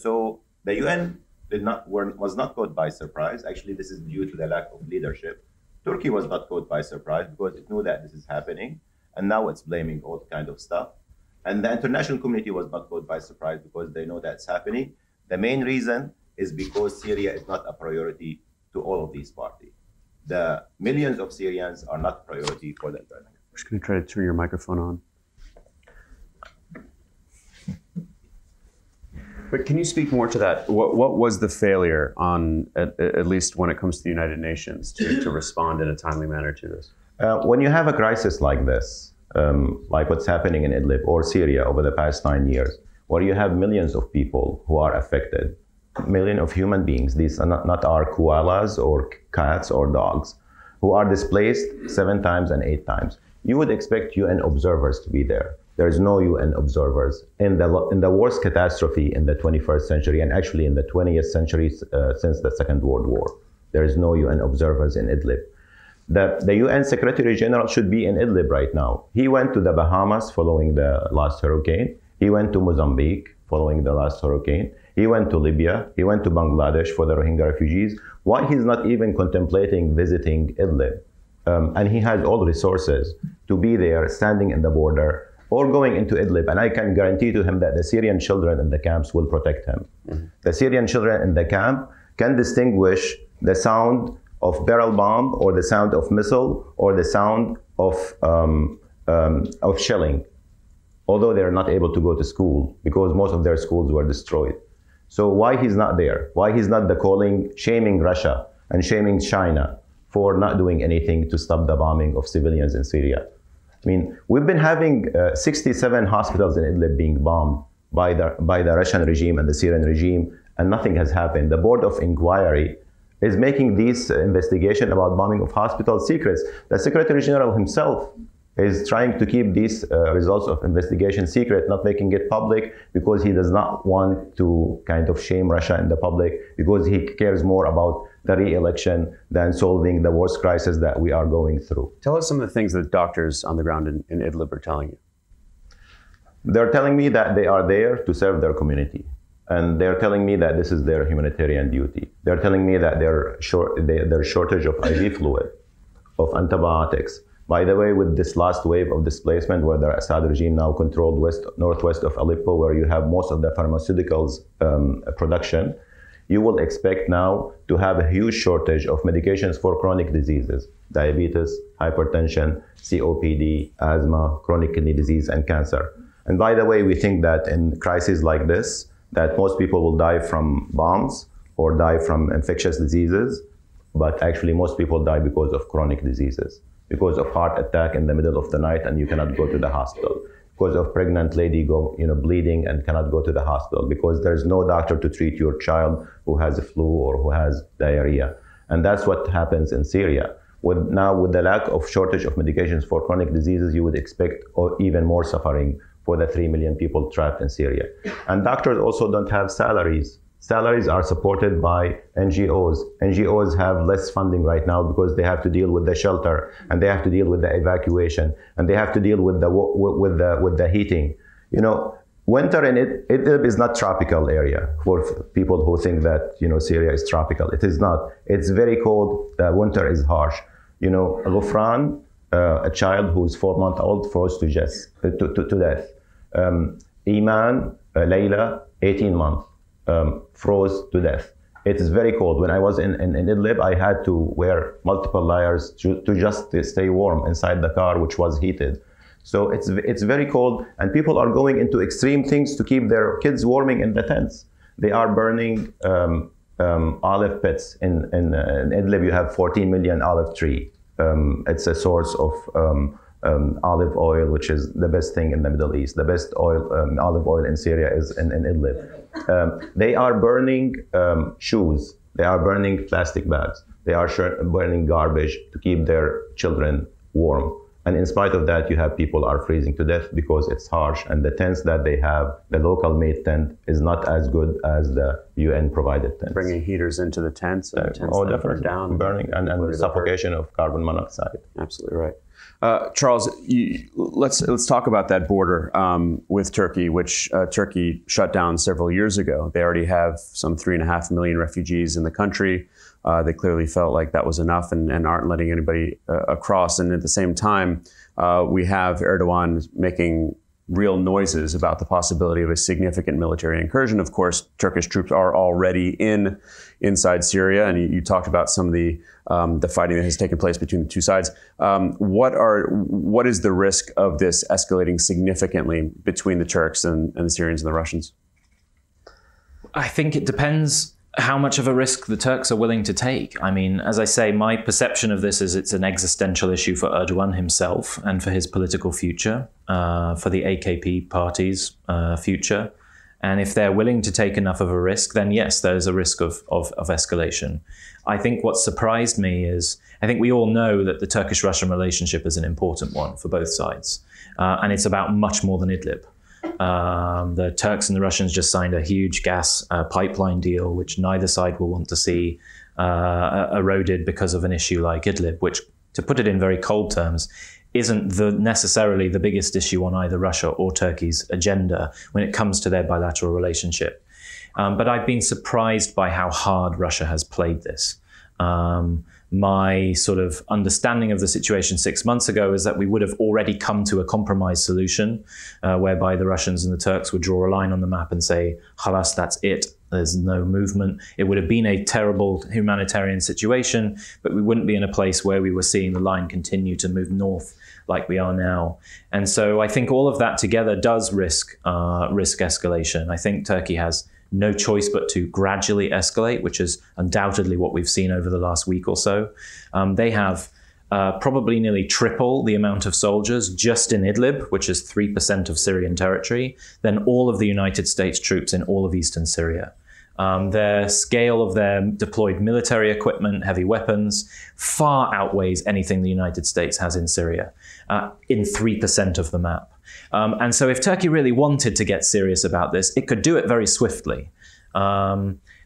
So the UN was not caught by surprise. Actually, this is due to the lack of leadership. Turkey was not caught by surprise because it knew that this is happening, and now it's blaming all kind of stuff. And the international community was not caught by surprise because they know that's happening. The main reason is because Syria is not a priority to all of these parties. The millions of Syrians are not priority for the international. I'm just going to try to turn your microphone on. But can you speak more to that? What was the failure on, at least when it comes to the United Nations, to respond in a timely manner to this? When you have a crisis like this, like what's happening in Idlib or Syria over the past 9 years, where you have millions of people who are affected, millions of human beings, these are not our koalas or cats or dogs, who are displaced 7 times and 8 times, you would expect UN observers to be there. There is no UN observers in the worst catastrophe in the 21st century, and actually in the 20th century since the Second World War. There is no UN observers in Idlib. The UN Secretary General should be in Idlib right now. He went to the Bahamas following the last hurricane. He went to Mozambique following the last hurricane. He went to Libya. He went to Bangladesh for the Rohingya refugees. Why he's not even contemplating visiting Idlib? And he has all resources to be there, standing in the border, or going into Idlib, and I can guarantee to him that the Syrian children in the camps will protect him. Mm-hmm. The Syrian children in the camp can distinguish the sound of barrel bomb, or the sound of missile, or the sound of shelling, although they're not able to go to school because most of their schools were destroyed. So why he's not there? Why he's not shaming Russia and shaming China for not doing anything to stop the bombing of civilians in Syria? I mean, we've been having 67 hospitals in Idlib being bombed by the Russian regime and the Syrian regime, and nothing has happened. The Board of Inquiry is making these investigation about bombing of hospitals secrets. The Secretary General himself is trying to keep these results of investigation secret, not making it public, because he does not want to kind of shame Russia in the public, because he cares more about the re-election than solving the worst crisis that we are going through. Tell us some of the things that doctors on the ground in Idlib are telling you. They're telling me that they are there to serve their community. And they're telling me that this is their humanitarian duty. They're telling me that there's shortage of IV fluid, of antibiotics. By the way, with this last wave of displacement, where the Assad regime now controlled northwest of Aleppo, where you have most of the pharmaceuticals production, you will expect now to have a huge shortage of medications for chronic diseases, diabetes, hypertension, COPD, asthma, chronic kidney disease, and cancer. And by the way, we think that in crises like this, that most people will die from bombs or die from infectious diseases, but actually most people die because of chronic diseases, because of heart attack in the middle of the night and you cannot go to the hospital, because of pregnant lady bleeding and cannot go to the hospital, because there's no doctor to treat your child who has a flu or who has diarrhea. And that's what happens in Syria. With the lack of shortage of medications for chronic diseases, you would expect even more suffering for the 3 million people trapped in Syria. And doctors also don't have salaries. Salaries are supported by NGOs. NGOs have less funding right now because they have to deal with the shelter, and they have to deal with the evacuation, and they have to deal with the heating. You know, winter in Idlib is not tropical area for people who think that Syria is tropical. It is not. It's very cold. The winter is harsh. Ghufran, a child who's 4 months old, froze to death. Iman, Layla, 18 months. Froze to death. It is very cold. When I was in Idlib, I had to wear multiple layers to just stay warm inside the car, which was heated. So it's very cold, and people are going into extreme things to keep their kids warming in the tents. They are burning olive pits. In Idlib, you have 14 million olive tree. It's a source of olive oil, which is the best thing in the Middle East. The best olive oil in Syria is in Idlib. They are burning shoes. They are burning plastic bags. They are burning garbage to keep their children warm. And in spite of that, you have people are freezing to death because it's harsh, and the tents that they have, the local made tent, is not as good as the UN provided tents. Bringing heaters into the tents, and tents that burn down, burning, and suffocation of carbon monoxide. Absolutely right. Charles, let's talk about that border with Turkey, which Turkey shut down several years ago. They already have some 3.5 million refugees in the country. They clearly felt like that was enough and aren't letting anybody across. And at the same time, we have Erdogan making real noises about the possibility of a significant military incursion. Of course, Turkish troops are already inside Syria, and you talked about some of the fighting that has taken place between the two sides. What is the risk of this escalating significantly between the Turks and the Syrians and the Russians? I think it depends how much of a risk the Turks are willing to take. I mean, as I say, my perception of this is it's an existential issue for Erdogan himself and for his political future, for the AKP party's future. And if they're willing to take enough of a risk, then yes, there's a risk of escalation. I think what surprised me is, I think we all know that the Turkish-Russian relationship is an important one for both sides. And it's about much more than Idlib. The Turks and the Russians just signed a huge gas pipeline deal, which neither side will want to see eroded because of an issue like Idlib, which, to put it in very cold terms, isn't necessarily the biggest issue on either Russia or Turkey's agenda when it comes to their bilateral relationship. But I've been surprised by how hard Russia has played this. My sort of understanding of the situation 6 months ago is that we would have already come to a compromise solution whereby the Russians and the Turks would draw a line on the map and say, "Khalas, that's it. There's no movement." It would have been a terrible humanitarian situation, but we wouldn't be in a place where we were seeing the line continue to move north like we are now. And so I think all of that together does risk escalation. I think Turkey has no choice but to gradually escalate, which is undoubtedly what we've seen over the last week or so. They have probably nearly triple the amount of soldiers just in Idlib, which is 3% of Syrian territory, than all of the United States troops in all of eastern Syria. Their scale of their deployed military equipment, heavy weapons, far outweighs anything the United States has in Syria, in 3% of the map. And so if Turkey really wanted to get serious about this, it could do it very swiftly.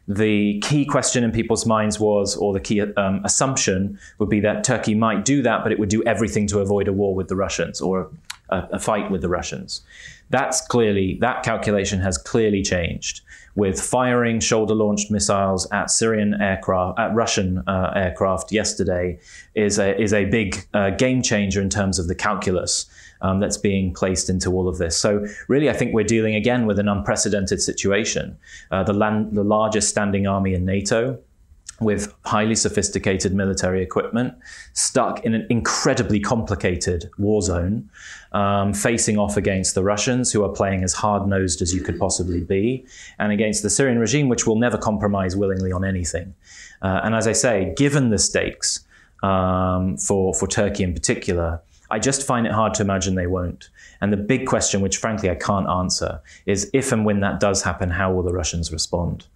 The key question in people's minds was, or the key assumption would be that Turkey might do that, but it would do everything to avoid a war with the Russians or a fight with the Russians. That calculation has clearly changed, with firing shoulder-launched missiles at Russian aircraft yesterday is a big game changer in terms of the calculus that's being placed into all of this. So really, I think we're dealing again with an unprecedented situation. The largest standing army in NATO, with highly sophisticated military equipment, stuck in an incredibly complicated war zone, facing off against the Russians, who are playing as hard-nosed as you could possibly be, and against the Syrian regime, which will never compromise willingly on anything. And as I say, given the stakes for Turkey in particular, I just find it hard to imagine they won't. And the big question, which frankly I can't answer, is if and when that does happen, how will the Russians respond?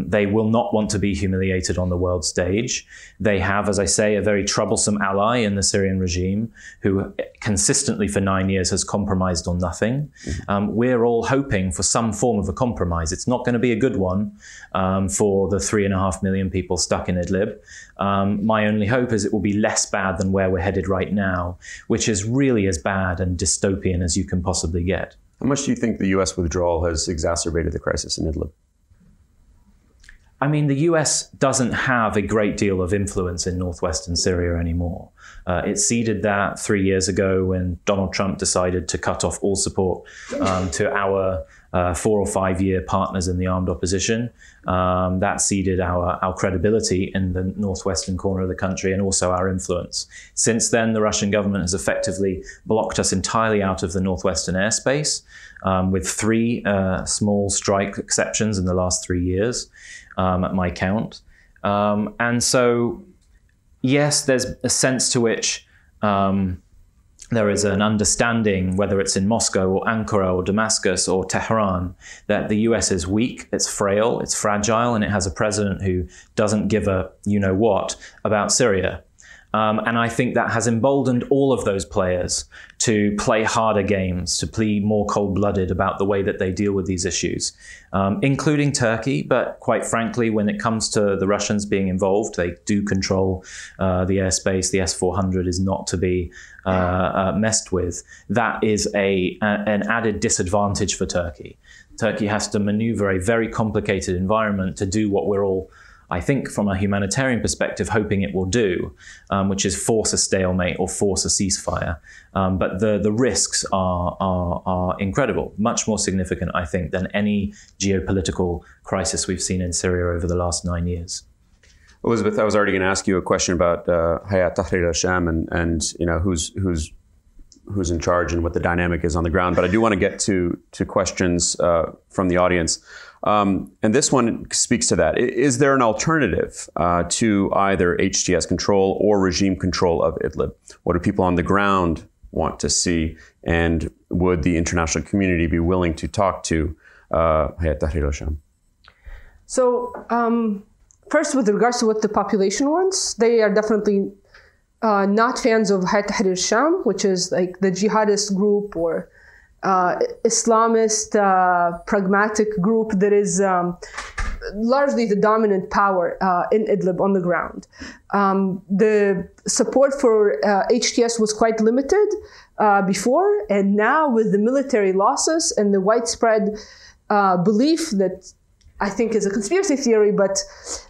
They will not want to be humiliated on the world stage. They have, as I say, a very troublesome ally in the Syrian regime who consistently for 9 years has compromised on nothing. We're all hoping for some form of a compromise. It's not going to be a good one for the 3.5 million people stuck in Idlib. My only hope is it will be less bad than where we're headed right now, which is really as bad and dystopian as you can possibly get. How much do you think the U.S. withdrawal has exacerbated the crisis in Idlib? I mean, the US doesn't have a great deal of influence in northwestern Syria anymore. It ceded that 3 years ago when Donald Trump decided to cut off all support to our 4 or 5 year partners in the armed opposition. That ceded our credibility in the northwestern corner of the country and also our influence. Since then, the Russian government has effectively blocked us entirely out of the northwestern airspace, with 3 small strike exceptions in the last 3 years. At my count. And so, yes, there's a sense to which there is an understanding, whether it's in Moscow or Ankara or Damascus or Tehran, that the US is weak, it's frail, it's fragile, and it has a president who doesn't give a you-know-what about Syria. And I think that has emboldened all of those players to play harder games, to be more cold-blooded about the way that they deal with these issues, including Turkey. But quite frankly, when it comes to the Russians being involved, they do control the airspace. The S-400 is not to be messed with. That is an added disadvantage for Turkey. Turkey has to maneuver a very complicated environment to do what we're all, I think, from a humanitarian perspective, hoping it will do, which is force a stalemate or force a ceasefire. But the risks are incredible, much more significant, I think, than any geopolitical crisis we've seen in Syria over the last 9 years. Elizabeth, I was already going to ask you a question about Hayat Tahrir al-Sham and you know who's in charge and what the dynamic is on the ground. But I do want to get to questions from the audience. And this one speaks to that. Is there an alternative to either HTS control or regime control of Idlib? What do people on the ground want to see? And would the international community be willing to talk to Hayat Tahrir al-Sham? So, first, with regards to what the population wants, they are definitely not fans of Hayat Tahrir al-Sham, which is like the jihadist group or Islamist pragmatic group that is largely the dominant power in Idlib on the ground. The support for HTS was quite limited before, and now with the military losses and the widespread belief that I think is a conspiracy theory, but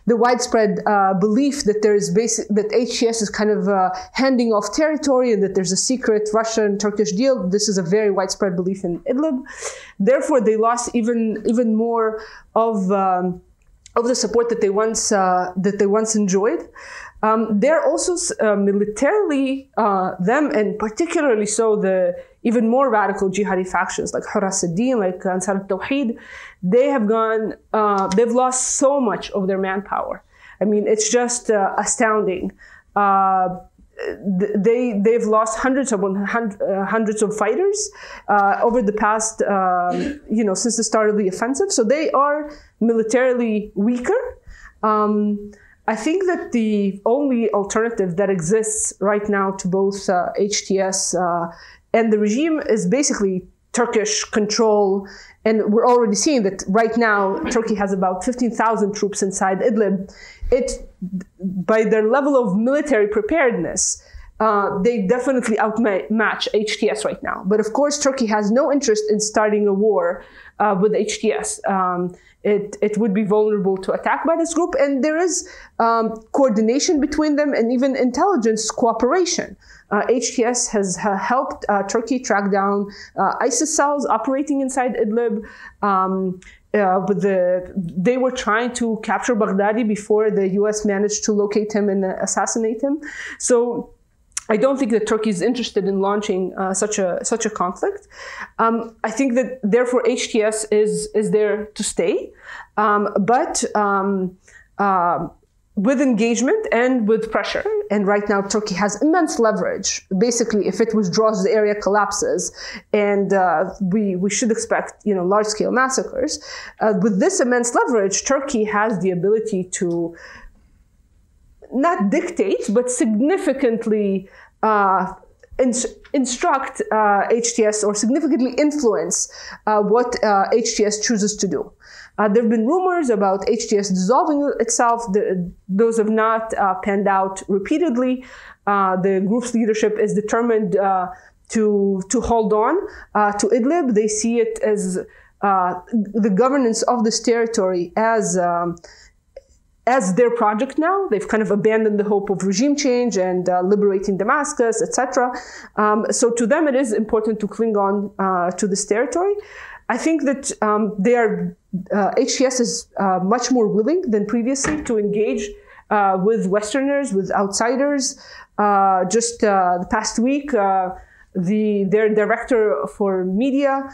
the widespread belief that that HTS is kind of handing off territory and that there's a secret Russian-Turkish deal. This is a very widespread belief in Idlib. Therefore, they lost even more of the support that they once enjoyed. They're also militarily, them and particularly so the even more radical jihadi factions like Huras ad-Din, like Ansar al-Tawheed, they've lost so much of their manpower. I mean, it's just astounding. They've lost hundreds of fighters over the past, since the start of the offensive. So they are militarily weaker. I think that the only alternative that exists right now to both HTS and the regime is basically Turkish control. And we're already seeing that right now, Turkey has about 15,000 troops inside Idlib. By their level of military preparedness, they definitely outmatch HTS right now. But of course, Turkey has no interest in starting a war with HTS. It would be vulnerable to attack by this group. And there is coordination between them and even intelligence cooperation. HTS has helped Turkey track down ISIS cells operating inside Idlib. They were trying to capture Baghdadi before the US managed to locate him and assassinate him. So I don't think that Turkey is interested in launching such a conflict. I think that therefore HTS is there to stay, but with engagement and with pressure. And right now Turkey has immense leverage. Basically, if it withdraws, the area collapses, and we should expect large-scale massacres. With this immense leverage, Turkey has the ability to not dictate, but significantly instruct HTS or significantly influence what HTS chooses to do. There have been rumors about HTS dissolving itself. Those have not panned out repeatedly. The group's leadership is determined to hold on to Idlib. They see it as the governance of this territory as their project now. They've kind of abandoned the hope of regime change and liberating Damascus, etc. So to them, it is important to cling on to this territory. I think that HTS is much more willing than previously to engage with Westerners, with outsiders. Just the past week, their director for media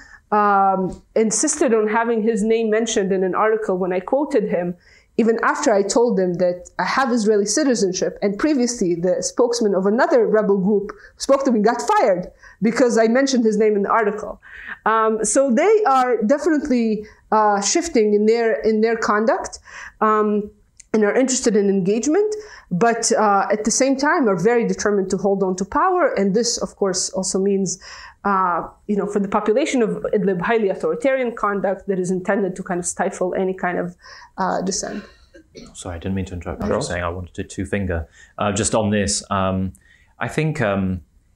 insisted on having his name mentioned in an article when I quoted him, even after I told them that I have Israeli citizenship. And previously, the spokesman of another rebel group spoke to me, got fired because I mentioned his name in the article. So they are definitely shifting in their conduct. and are interested in engagement, but at the same time are very determined to hold on to power. And this, of course, also means, for the population of Idlib, highly authoritarian conduct that is intended to kind of stifle any kind of dissent. Sorry, I didn't mean to interrupt. I was saying I wanted to two-finger. Just on this, I think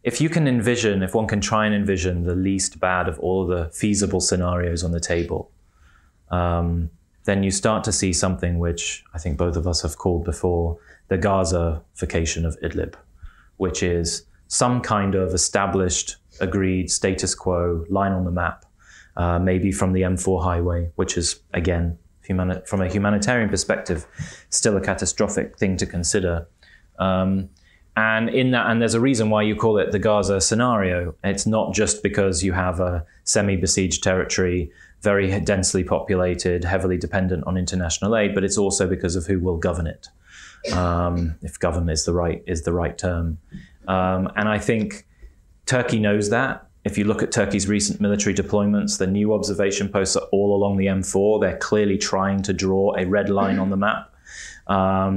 if one can try and envision the least bad of all the feasible scenarios on the table, then you start to see something which I think both of us have called before the Gaza-fication of Idlib, which is some kind of established, agreed status quo line on the map, maybe from the M4 highway, which is, again, from a humanitarian perspective, still a catastrophic thing to consider. And there's a reason why you call it the Gaza scenario. It's not just because you have a semi-besieged territory, very densely populated, heavily dependent on international aid, but it's also because of who will govern it, if govern is the right term. And I think Turkey knows that. If you look at Turkey's recent military deployments, the new observation posts are all along the M4. They're clearly trying to draw a red line on the map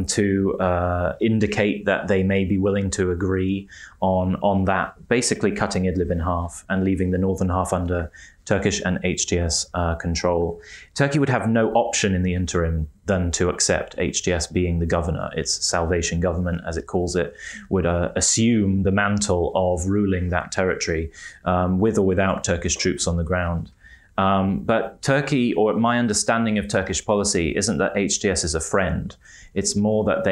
to indicate that they may be willing to agree on that, basically cutting Idlib in half and leaving the northern half under Turkish and HTS control. Turkey would have no option in the interim than to accept HTS being the governor. Its salvation government, as it calls it, would assume the mantle of ruling that territory with or without Turkish troops on the ground. But Turkey, or my understanding of Turkish policy, isn't that HTS is a friend. It's more that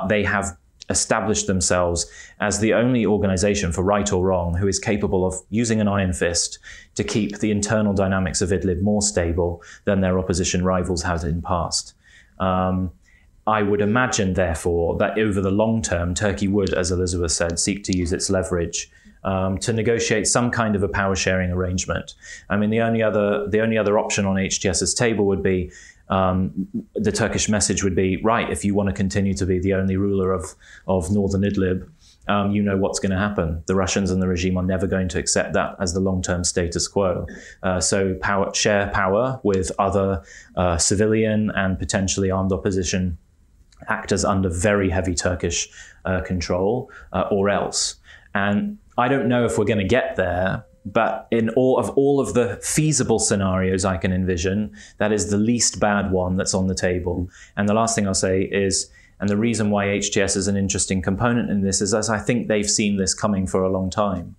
they have established themselves as the only organization, for right or wrong, who is capable of using an iron fist to keep the internal dynamics of Idlib more stable than their opposition rivals have in past. I would imagine, therefore, that over the long term, Turkey would, as Elizabeth said, seek to use its leverage to negotiate some kind of a power sharing arrangement. I mean, the only other option on HTS's table would be the Turkish message would be, right, if you want to continue to be the only ruler of northern Idlib, you know what's going to happen. The Russians and the regime are never going to accept that as the long-term status quo. So share power with other civilian and potentially armed opposition actors under very heavy Turkish control, or else. And I don't know if we're going to get there, but in all of the feasible scenarios I can envision, that is the least bad one that's on the table. And the last thing I'll say is, and the reason why HTS is an interesting component in this is, as I think they've seen this coming for a long time.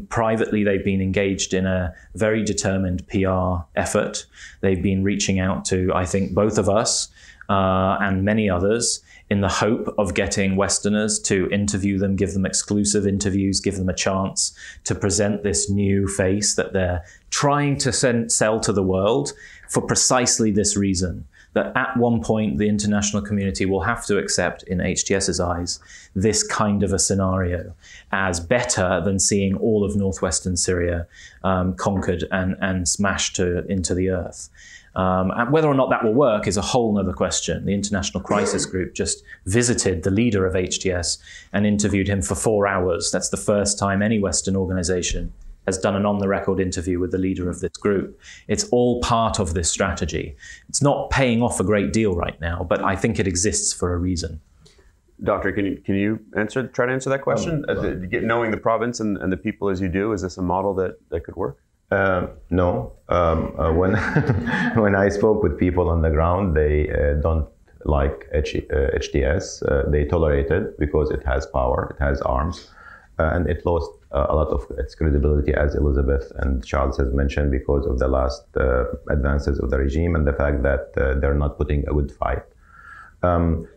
Privately, they've been engaged in a very determined PR effort. They've been reaching out to, I think, both of us and many others, in the hope of getting Westerners to interview them, give them exclusive interviews, give them a chance to present this new face that they're trying to sell to the world for precisely this reason, that at one point the international community will have to accept, in HTS's eyes, this kind of a scenario as better than seeing all of northwestern Syria conquered and smashed into the earth. And whether or not that will work is a whole other question. The International Crisis Group just visited the leader of HTS and interviewed him for 4 hours. That's the first time any Western organization has done an on-the-record interview with the leader of this group. It's all part of this strategy. It's not paying off a great deal right now, but I think it exists for a reason. Doctor, can you try to answer that question? Knowing the province and the people as you do, is this a model that could work? No. When I spoke with people on the ground, they don't like HTS. They tolerate it because it has power, it has arms, and it lost a lot of its credibility, as Elizabeth and Charles has mentioned, because of the last advances of the regime and the fact that they're not putting a good fight.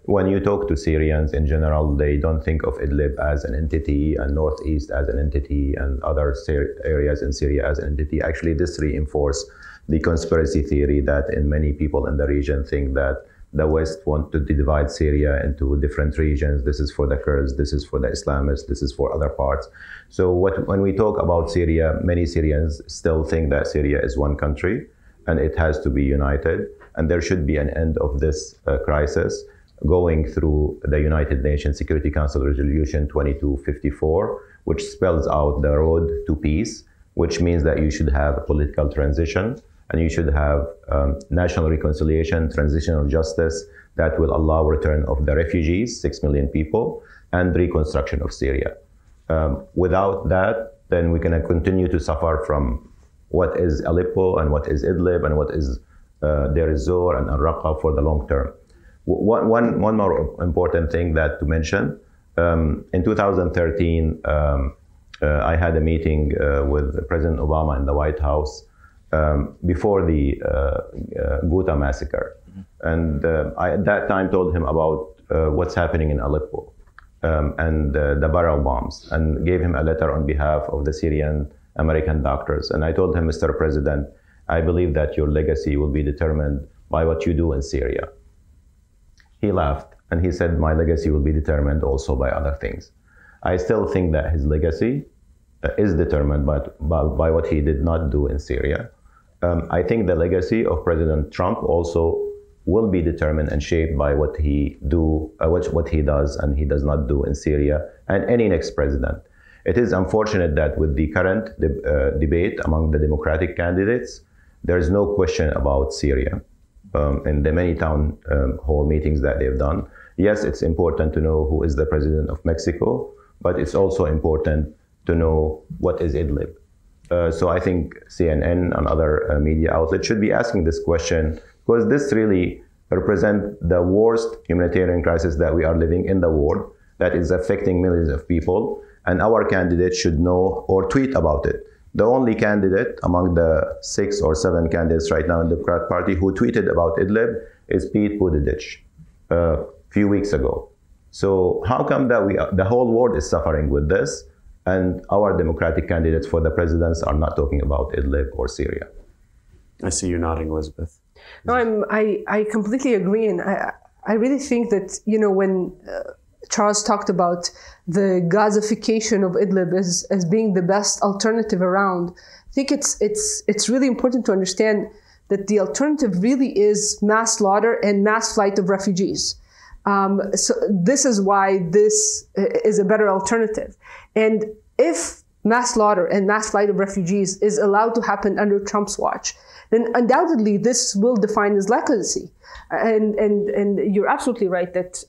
When you talk to Syrians in general, they don't think of Idlib as an entity and Northeast as an entity and other areas in Syria as an entity. Actually, this reinforces the conspiracy theory that many people in the region think that the West want to divide Syria into different regions. This is for the Kurds, this is for the Islamists, this is for other parts. So when we talk about Syria, many Syrians still think that Syria is one country and it has to be united. And there should be an end of this crisis going through the United Nations Security Council Resolution 2254, which spells out the road to peace, which means that you should have a political transition and you should have national reconciliation, transitional justice, that will allow return of the refugees, 6 million people, and reconstruction of Syria. Without that, then we're going to continue to suffer from what is Aleppo and what is Idlib and what is Deir ez-Zor and Al-Raqqa for the long term. One more important thing that to mention, in 2013, I had a meeting with President Obama in the White House before the Ghouta massacre. And I at that time told him about what's happening in Aleppo and the barrel bombs, and gave him a letter on behalf of the Syrian American doctors. And I told him, Mr. President, I believe that your legacy will be determined by what you do in Syria. He laughed and he said, my legacy will be determined also by other things. I still think that his legacy is determined by what he did not do in Syria. I think the legacy of President Trump also will be determined and shaped by what he does and he does not do in Syria, and any next president. It is unfortunate that with the current debate among the Democratic candidates, there is no question about Syria in the many town hall meetings that they've done. Yes, it's important to know who is the president of Mexico, but it's also important to know what is Idlib. So I think CNN and other media outlets should be asking this question, because this really represents the worst humanitarian crisis that we are living in the world, that is affecting millions of people, and our candidates should know or tweet about it. The only candidate among the 6 or 7 candidates right now in the Democrat Party who tweeted about Idlib is Pete Buttigieg a few weeks ago. So how come that the whole world is suffering with this, and our Democratic candidates for the presidents are not talking about Idlib or Syria? I see you nodding, Elizabeth. No, I completely agree, and I really think that, you know, when Charles talked about the Gazification of Idlib as being the best alternative around, I think it's really important to understand that the alternative really is mass slaughter and mass flight of refugees. So this is why this is a better alternative. And if mass slaughter and mass flight of refugees is allowed to happen under Trump's watch, then undoubtedly this will define his legacy. And you're absolutely right that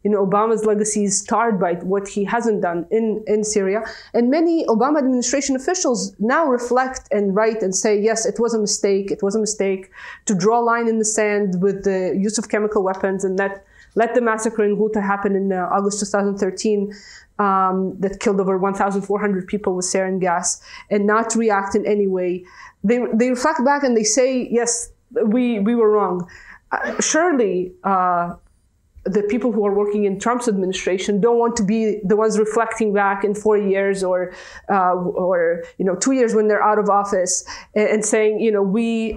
you know, Obama's legacy is tarred by what he hasn't done in Syria. And many Obama administration officials now reflect and write and say, yes, it was a mistake. It was a mistake to draw a line in the sand with the use of chemical weapons, and that let the massacre in Ghouta happen in August 2013 that killed over 1,400 people with sarin gas, and not react in any way. They reflect back and they say, yes, we were wrong. Surely the people who are working in Trump's administration don't want to be the ones reflecting back in 4 years or you know, 2 years when they're out of office and saying, you know, we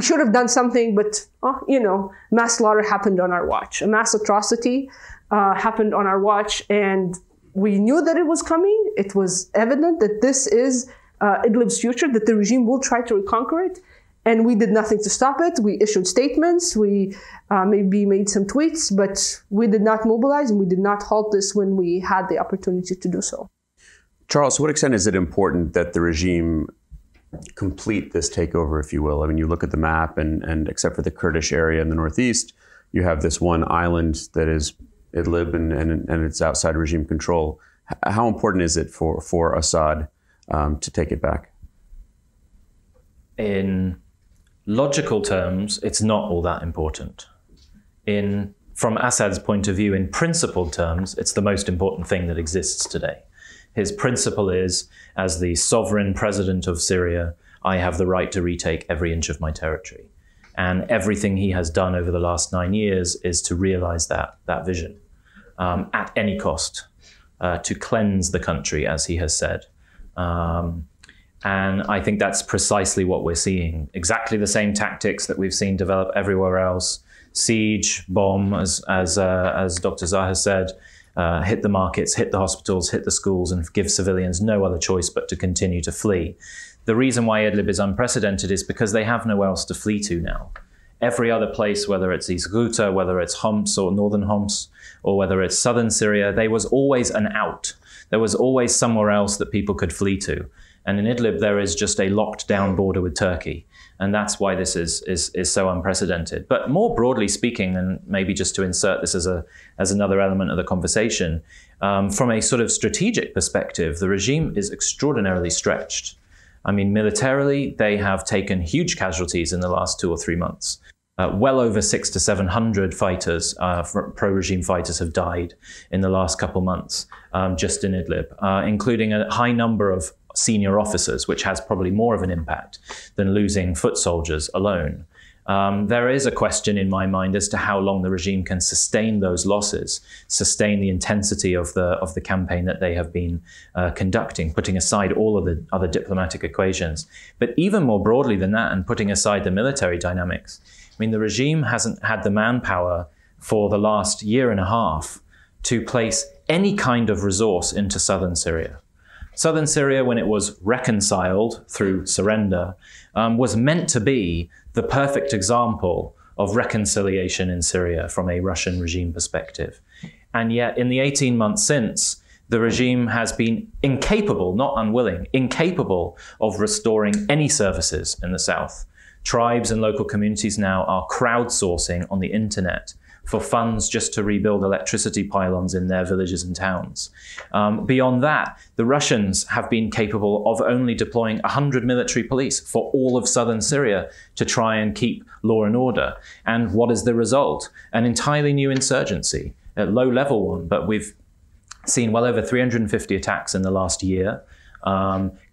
should have done something, but you know, mass slaughter happened on our watch. A mass atrocity happened on our watch, and we knew that it was coming. It was evident that this is Idlib's future, that the regime will try to reconquer it. And we did nothing to stop it. We issued statements. We maybe made some tweets, but we did not mobilize, and we did not halt this when we had the opportunity to do so. Charles, to what extent is it important that the regime complete this takeover, if you will? I mean, you look at the map, and except for the Kurdish area in the northeast, you have this one island that is Idlib, and it's outside regime control. How important is it for Assad to take it back? In logical terms, it's not all that important. From Assad's point of view, in principled terms, it's the most important thing that exists today. His principle is, as the sovereign president of Syria, I have the right to retake every inch of my territory. And everything he has done over the last 9 years is to realize that vision at any cost, to cleanse the country, as he has said. And I think that's precisely what we're seeing. Exactly the same tactics that we've seen develop everywhere else. Siege, bomb, as Dr. Zah has said, hit the markets, hit the hospitals, hit the schools, and give civilians no other choice but to continue to flee. The reason why Idlib is unprecedented is because they have nowhere else to flee to now. Every other place, whether it's East Ghouta, whether it's Homs or northern Homs, or whether it's southern Syria, there was always an out. There was always somewhere else that people could flee to. And in Idlib, there is just a locked down border with Turkey. And that's why this is so unprecedented. But more broadly speaking, and maybe just to insert this as another element of the conversation, from a sort of strategic perspective, the regime is extraordinarily stretched. I mean, militarily, they have taken huge casualties in the last 2 or 3 months. Well over 600 to 700 fighters, pro-regime fighters, have died in the last couple months just in Idlib, including a high number of senior officers, which has probably more of an impact than losing foot soldiers alone. There is a question in my mind as to how long the regime can sustain those losses, sustain the intensity of the campaign that they have been conducting, putting aside all of the other diplomatic equations. But even more broadly than that, and putting aside the military dynamics, I mean, the regime hasn't had the manpower for the last year and a half to place any kind of resource into southern Syria. Southern Syria, when it was reconciled through surrender, was meant to be the perfect example of reconciliation in Syria from a Russian regime perspective. And yet, in the 18 months since, the regime has been incapable, not unwilling, incapable of restoring any services in the south. Tribes and local communities now are crowdsourcing on the internet for funds just to rebuild electricity pylons in their villages and towns. Beyond that, the Russians have been capable of only deploying 100 military police for all of southern Syria to try and keep law and order. And what is the result? An entirely new insurgency, a low-level one, but we've seen well over 350 attacks in the last year.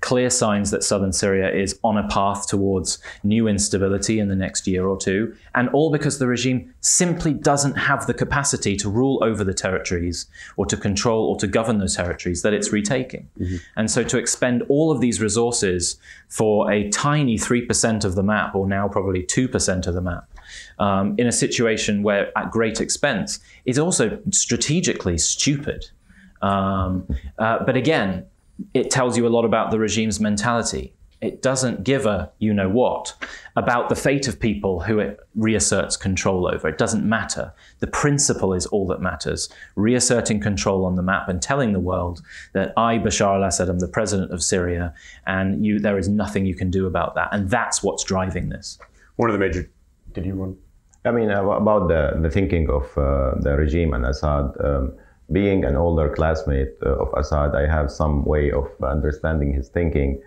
Clear signs that southern Syria is on a path towards new instability in the next year or two, and all because the regime simply doesn't have the capacity to rule over the territories or to control or to govern those territories that it's retaking. Mm-hmm. And so to expend all of these resources for a tiny 3% of the map, or now probably 2% of the map, in a situation where at great expense, is also strategically stupid. But again, it tells you a lot about the regime's mentality. It doesn't give a you-know-what about the fate of people who it reasserts control over. It doesn't matter. The principle is all that matters. Reasserting control on the map and telling the world that I, Bashar al-Assad, am the president of Syria, and there is nothing you can do about that. And that's what's driving this. One of the major... Did you want... I mean, about the thinking of the regime and Assad, being an older classmate of Assad, I have some way of understanding his thinking,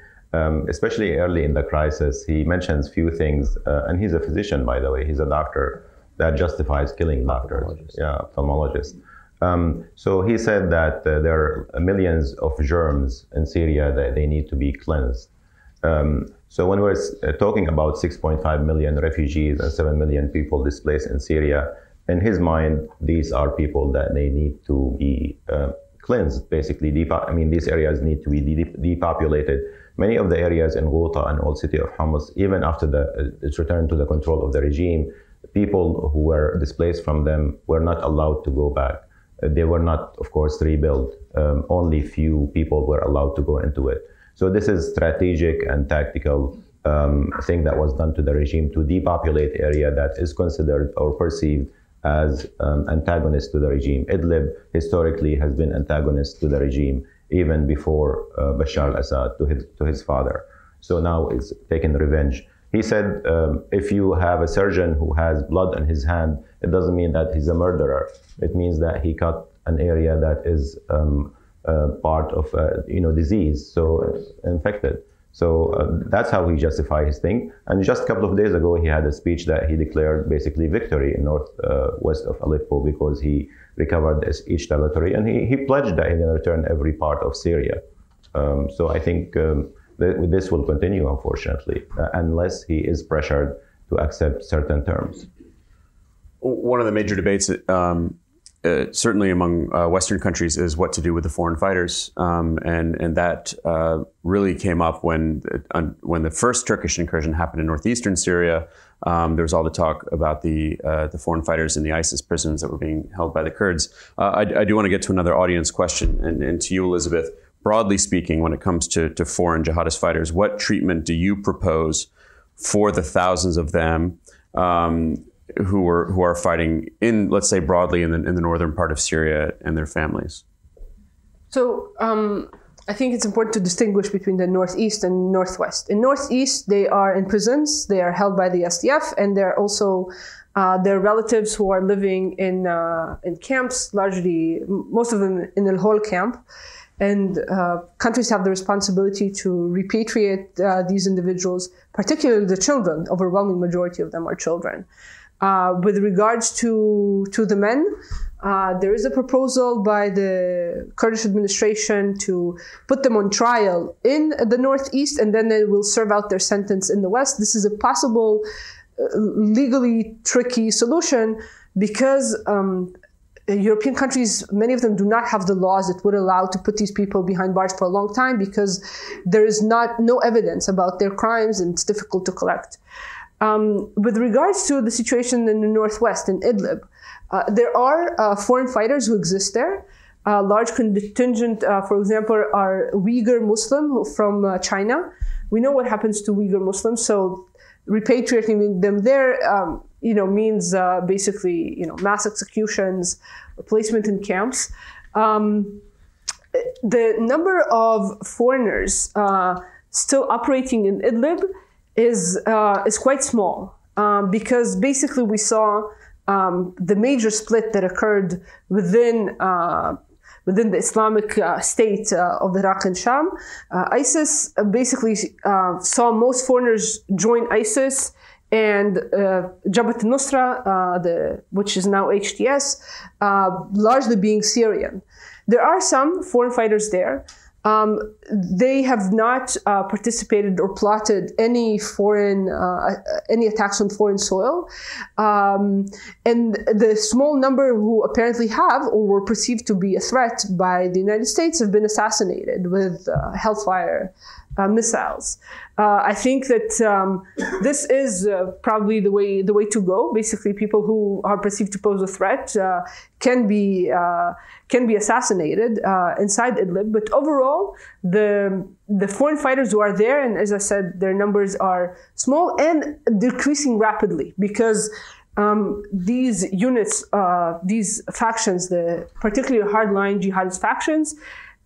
especially early in the crisis. He mentions few things, and he's a physician, by the way. He's a doctor that justifies killing doctors. Yeah, ophthalmologist. So he said that there are millions of germs in Syria that they need to be cleansed. So when we're talking about 6.5 million refugees and 7 million people displaced in Syria, in his mind, these are people that they need to be cleansed, basically. These areas need to be depopulated. Many of the areas in Ghouta and old city of Homs, even after its return to the control of the regime, people who were displaced from them were not allowed to go back. They were not, of course, rebuilt. Only few people were allowed to go into it. So this is strategic and tactical thing that was done to the regime to depopulate area that is considered or perceived as antagonist to the regime. Idlib historically has been antagonist to the regime even before Bashar al-Assad, to his father. So now it's taking revenge. He said, if you have a surgeon who has blood on his hand, it doesn't mean that he's a murderer. It means that he cut an area that is part of disease, so infected. So that's how he justified his thing. And just a couple of days ago, he had a speech that he declared basically victory in northwest of Aleppo because he recovered each territory. And he pledged that he's going to return every part of Syria. So I think this will continue, unfortunately, unless he is pressured to accept certain terms. One of the major debates certainly among Western countries is what to do with the foreign fighters, and that really came up when the first Turkish incursion happened in northeastern Syria. There was all the talk about the foreign fighters in the ISIS prisons that were being held by the Kurds. I do want to get to another audience question, and to you, Elizabeth. Broadly speaking, when it comes to foreign jihadist fighters, what treatment do you propose for the thousands of them who are fighting in, let's say, broadly in the northern part of Syria and their families? So I think it's important to distinguish between the Northeast and Northwest. In Northeast, they are in prisons, they are held by the SDF, and they're also their relatives who are living in camps, largely, most of them in the whole camp. And countries have the responsibility to repatriate these individuals, particularly the children. Overwhelming majority of them are children. With regards to the men, there is a proposal by the Kurdish administration to put them on trial in the Northeast, and then they will serve out their sentence in the West. This is a possible legally tricky solution because European countries, many of them do not have the laws that would allow to put these people behind bars for a long time because there is no evidence about their crimes and it's difficult to collect. With regards to the situation in the Northwest, in Idlib, there are foreign fighters who exist there. A large contingent, for example, are Uyghur Muslim from China. We know what happens to Uyghur Muslims, so repatriating them there, means basically, mass executions, placement in camps. The number of foreigners still operating in Idlib is quite small because basically we saw the major split that occurred within the Islamic State of Iraq and Sham. ISIS basically saw most foreigners join ISIS and Jabhat al-Nusra, which is now HTS, largely being Syrian. There are some foreign fighters there. They have not participated or plotted any attacks on foreign soil. And the small number who apparently have or were perceived to be a threat by the United States have been assassinated with Hellfire missiles. I think that this is probably the way to go. Basically, people who are perceived to pose a threat can be assassinated inside Idlib. But overall, the foreign fighters who are there, and as I said, their numbers are small and decreasing rapidly because these units, these factions, the particularly hardline jihadist factions,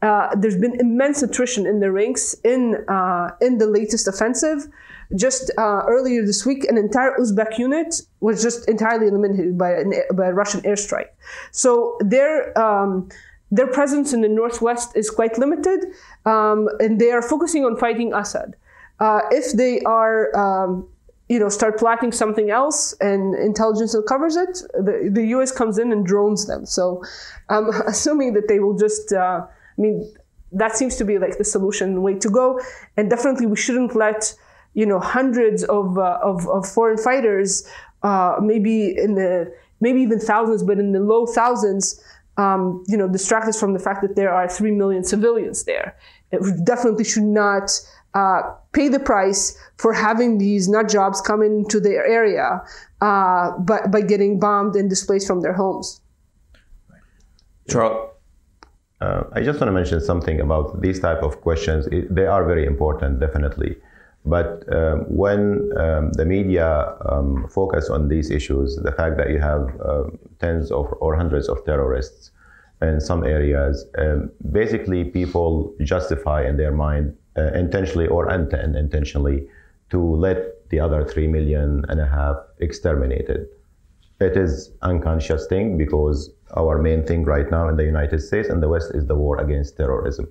there's been immense attrition in the ranks in the latest offensive. Just earlier this week, an entire Uzbek unit was just entirely eliminated by a Russian airstrike. So their presence in the Northwest is quite limited, and they are focusing on fighting Assad. If they are start plotting something else and intelligence uncovers it, the U.S. comes in and drones them. So I'm assuming that they will just... that seems to be like the solution way to go. And definitely we shouldn't let, hundreds of foreign fighters, maybe even thousands, but in the low thousands, distract us from the fact that there are 3 million civilians there. We definitely should not pay the price for having these nut jobs come into their area by getting bombed and displaced from their homes. Charles? I just want to mention something about these type of questions. They are very important, definitely. But when the media focus on these issues, the fact that you have tens or hundreds of terrorists in some areas, basically people justify in their mind, intentionally or unintentionally, to let the other 3.5 million exterminated. It is unconscious thing because our main thing right now in the United States and the West is the war against terrorism.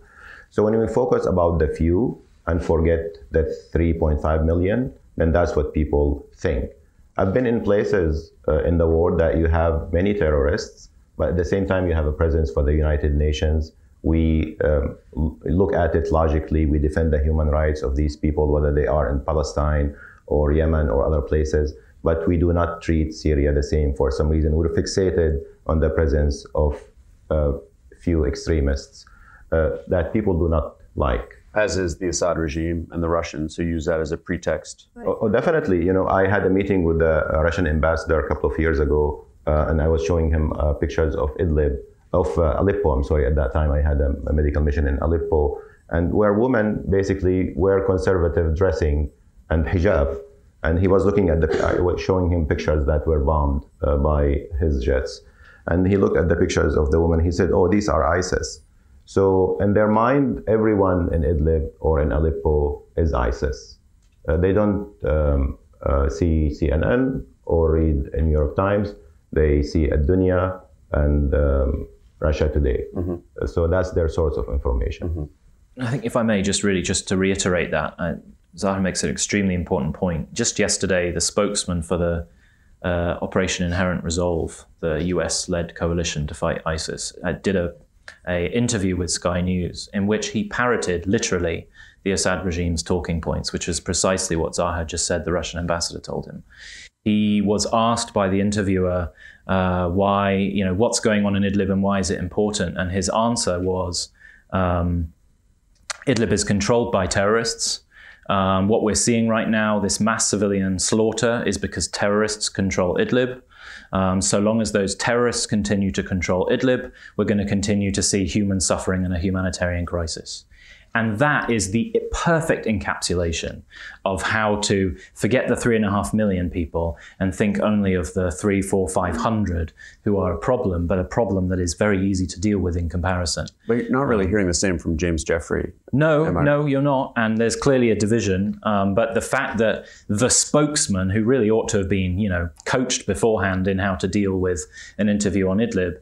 So when we focus about the few and forget that 3.5 million, then that's what people think. I've been in places in the world that you have many terrorists, but at the same time you have a presence for the United Nations. We look at it logically. We defend the human rights of these people, whether they are in Palestine or Yemen or other places. But we do not treat Syria the same for some reason. We're fixated on the presence of few extremists that people do not like. As is the Assad regime and the Russians who use that as a pretext. Oh, definitely. I had a meeting with the Russian ambassador a couple of years ago, and I was showing him pictures of Aleppo, I'm sorry, at that time I had a medical mission in Aleppo, and where women basically wear conservative dressing and hijab. And he was looking at I was showing him pictures that were bombed by his jets. And he looked at the pictures of the woman. He said, oh, these are ISIS. So in their mind, everyone in Idlib or in Aleppo is ISIS. They don't see CNN or read in New York Times. They see Ad-Dunya and Russia Today. So that's their source of information. I think if I may, just to reiterate that, Zaha makes an extremely important point. Just yesterday, the spokesman for the Operation Inherent Resolve, the US-led coalition to fight ISIS, did a interview with Sky News in which he parroted literally the Assad regime's talking points, which is precisely what Zaha just said the Russian ambassador told him. He was asked by the interviewer why, what's going on in Idlib and why is it important? And his answer was, Idlib is controlled by terrorists. What we're seeing right now, this mass civilian slaughter, is because terrorists control Idlib. So long as those terrorists continue to control Idlib, we're going to continue to see human suffering and a humanitarian crisis. And that is the perfect encapsulation of how to forget the 3.5 million people and think only of the 300, 400, 500 who are a problem, but a problem that is very easy to deal with in comparison. But you're not really hearing the same from James Jeffrey. No, you're not. And there's clearly a division. But the fact that the spokesman, who really ought to have been, coached beforehand in how to deal with an interview on Idlib,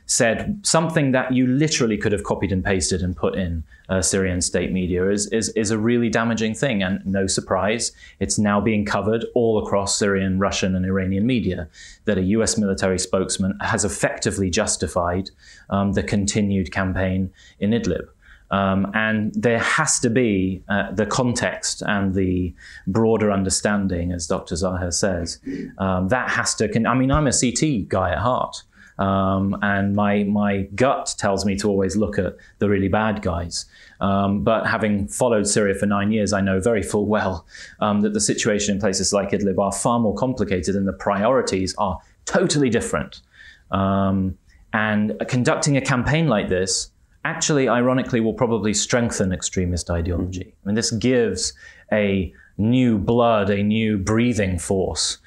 said something that you literally could have copied and pasted and put in Syrian state media is a really damaging thing. And no surprise, it's now being covered all across Syrian, Russian, and Iranian media that a US military spokesman has effectively justified the continued campaign in Idlib. And there has to be the context and the broader understanding, as Dr. Zaha says, that has to, I'm a CT guy at heart. And my gut tells me to always look at the really bad guys. But having followed Syria for 9 years, I know very full well that the situation in places like Idlib are far more complicated and the priorities are totally different. And conducting a campaign like this actually, ironically, will probably strengthen extremist ideology. This gives a new blood, a new breathing force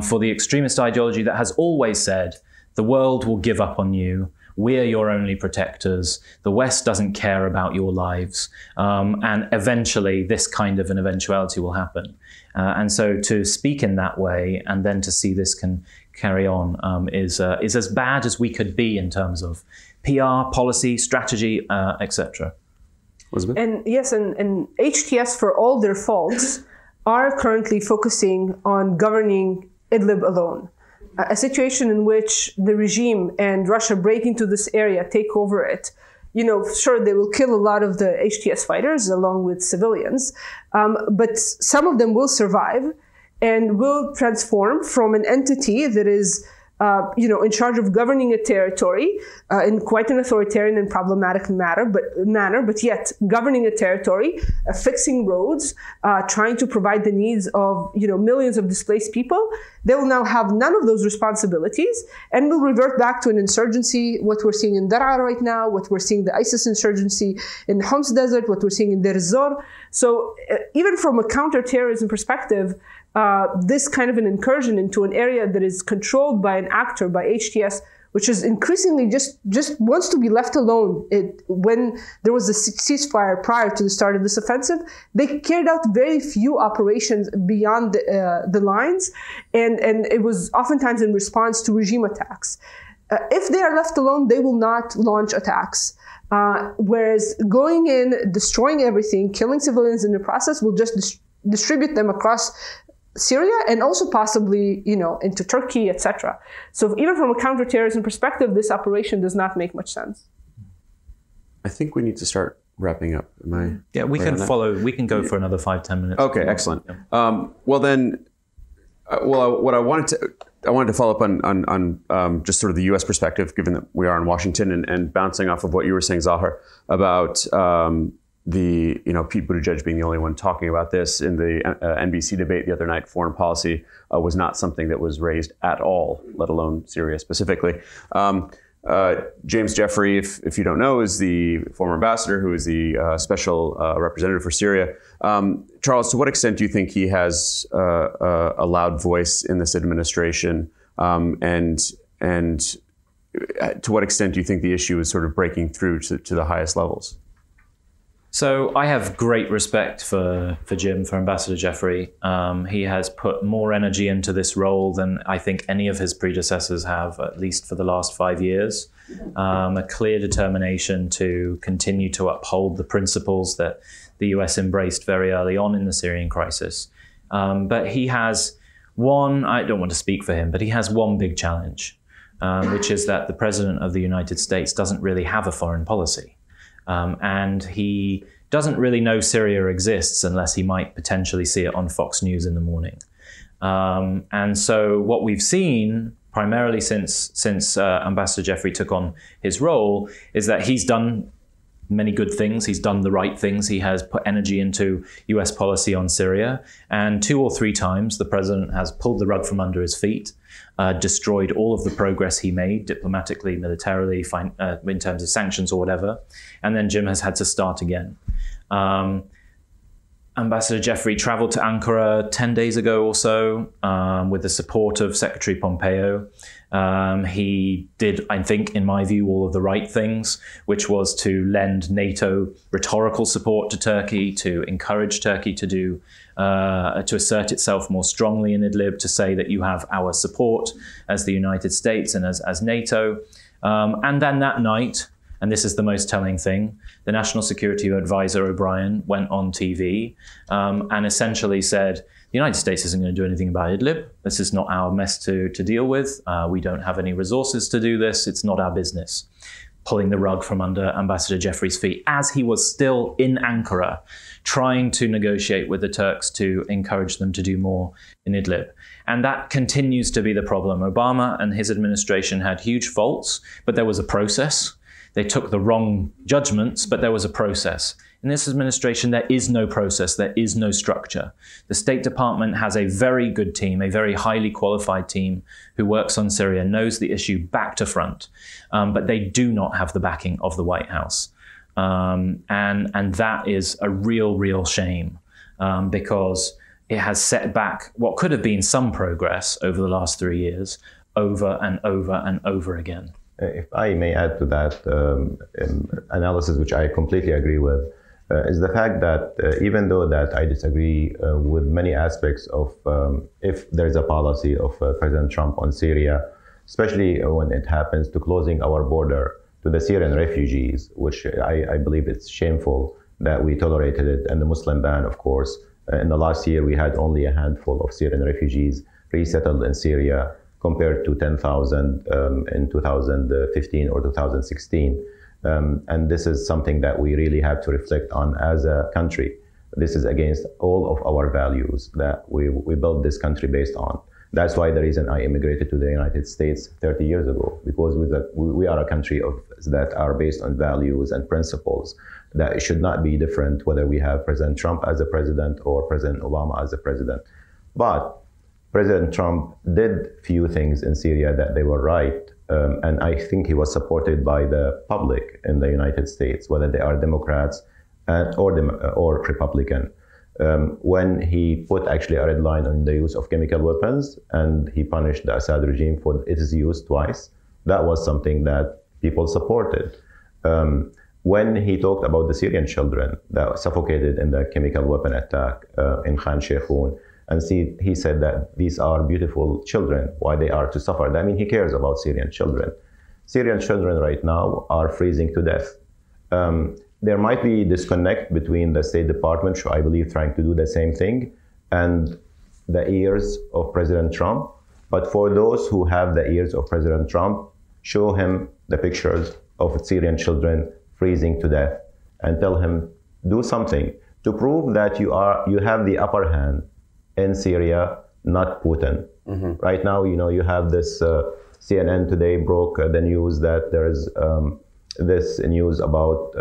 for the extremist ideology that has always said, the world will give up on you. We're your only protectors. The West doesn't care about your lives. And eventually, this kind of an eventuality will happen. And so to speak in that way and then to see this can carry on is as bad as we could be in terms of PR, policy, strategy, etc. Elizabeth? And yes, and HTS, for all their faults, are currently focusing on governing Idlib alone. A situation in which the regime and Russia break into this area, take over it. Sure, they will kill a lot of the HTS fighters along with civilians, but some of them will survive and will transform from an entity that is in charge of governing a territory in quite an authoritarian and problematic manner, but yet governing a territory, fixing roads, trying to provide the needs of millions of displaced people. They will now have none of those responsibilities and will revert back to an insurgency, what we're seeing in Daraa right now, what we're seeing the ISIS insurgency in the Homs Desert, what we're seeing in Deir ez-Zor. So even from a counterterrorism perspective, this kind of an incursion into an area that is controlled by an actor, by HTS, which is increasingly just wants to be left alone. When there was a ceasefire prior to the start of this offensive, they carried out very few operations beyond the lines, and it was oftentimes in response to regime attacks. If they are left alone, they will not launch attacks. Whereas going in, destroying everything, killing civilians in the process will just distribute them across Syria and also possibly, into Turkey, etc. So even from a counterterrorism perspective, this operation does not make much sense. I think we need to start wrapping up. Am I? Yeah, we can follow. We can go for another 5-10 minutes. Okay, excellent. Yeah. Well then, what I wanted to follow up on just sort of the U.S. perspective, given that we are in Washington, and bouncing off of what you were saying, Zahar, about Pete Buttigieg being the only one talking about this in the NBC debate the other night. Foreign policy was not something that was raised at all, let alone Syria specifically. James Jeffrey, if you don't know, is the former ambassador who is the special representative for Syria. Charles, to what extent do you think he has a loud voice in this administration? And to what extent do you think the issue is sort of breaking through to the highest levels? So I have great respect for Jim, for Ambassador Jeffrey. He has put more energy into this role than I think any of his predecessors have, at least for the last 5 years. A clear determination to continue to uphold the principles that the US embraced very early on in the Syrian crisis. But he has one, I don't want to speak for him, but he has one big challenge, which is that the President of the United States doesn't really have a foreign policy. And he doesn't really know Syria exists unless he might potentially see it on Fox News in the morning. And so what we've seen, primarily since Ambassador Jeffrey took on his role, is that he's done many good things. He's done the right things. He has put energy into US policy on Syria. And 2 or 3 times, the president has pulled the rug from under his feet, destroyed all of the progress he made diplomatically, militarily, in terms of sanctions or whatever. And then Jim has had to start again. Ambassador Jeffrey traveled to Ankara 10 days ago or so with the support of Secretary Pompeo. He did, I think, in my view, all of the right things, which was to lend NATO rhetorical support to Turkey, to encourage Turkey to assert itself more strongly in Idlib, to say that you have our support as the United States and as NATO. And then that night, and this is the most telling thing, the National Security Advisor O'Brien went on TV and essentially said, the United States isn't going to do anything about Idlib. This is not our mess to deal with. We don't have any resources to do this. It's not our business. Pulling the rug from under Ambassador Jeffrey's feet as he was still in Ankara, trying to negotiate with the Turks to encourage them to do more in Idlib. And that continues to be the problem. Obama and his administration had huge faults, but there was a process. They took the wrong judgments, but there was a process. In this administration, there is no process, there is no structure. The State Department has a very good team, a very highly qualified team who works on Syria, knows the issue back to front, but they do not have the backing of the White House. And that is a real shame because it has set back what could have been some progress over the last 3 years, over and over and over again. If I may add to that analysis, which I completely agree with, is the fact that even though that I disagree with many aspects of if there's a policy of President Trump on Syria, especially when it happens to closing our border to the Syrian refugees, which I believe it's shameful that we tolerated it, and the Muslim ban, of course. In the last year, we had only a handful of Syrian refugees resettled in Syria, compared to 10,000 in 2015 or 2016. And this is something that we really have to reflect on as a country. This is against all of our values that we built this country based on. That's why the reason I immigrated to the United States 30 years ago, because we are a country that are based on values and principles that should not be different whether we have President Trump as a president or President Obama as a president. But President Trump did few things in Syria that they were right, and I think he was supported by the public in the United States, whether they are Democrats or Republican. When he put actually a red line on the use of chemical weapons and he punished the Assad regime for its use twice, that was something that people supported. When he talked about the Syrian children that were suffocated in the chemical weapon attack in Khan Sheikhoun, and he said that these are beautiful children, why they are to suffer. I mean, he cares about Syrian children. Syrian children right now are freezing to death. There might be disconnect between the State Department, who I believe trying to do the same thing, and the ears of President Trump. But for those who have the ears of President Trump, show him the pictures of Syrian children freezing to death and tell him, do something to prove that you have the upper hand in Syria, not Putin. Mm-hmm. Right now, you have this CNN today broke the news that there's this news about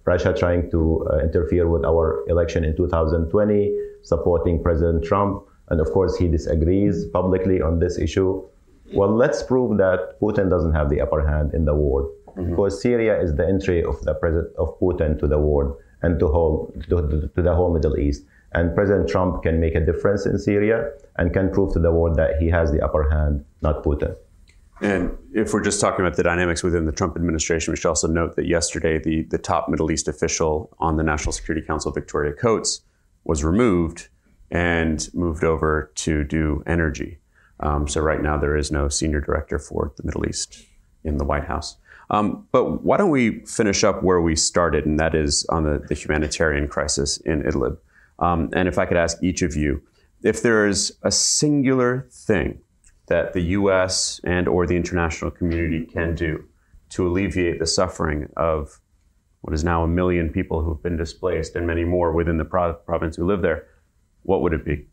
Russia trying to interfere with our election in 2020, supporting President Trump. And of course, he disagrees publicly on this issue. Well, let's prove that Putin doesn't have the upper hand in the war, mm-hmm. because Syria is the entry of the president of Putin to the war and to the whole Middle East. And President Trump can make a difference in Syria and can prove to the world that he has the upper hand, not Putin. And if we're just talking about the dynamics within the Trump administration, we should also note that yesterday the top Middle East official on the National Security Council, Victoria Coates, was removed and moved over to do energy. So right now there is no senior director for the Middle East in the White House. But why don't we finish up where we started, and that is on the humanitarian crisis in Idlib. And if I could ask each of you, if there is a singular thing that the U.S. and or the international community can do to alleviate the suffering of what is now 1 million people who've been displaced and many more within the province who live there, what would it be?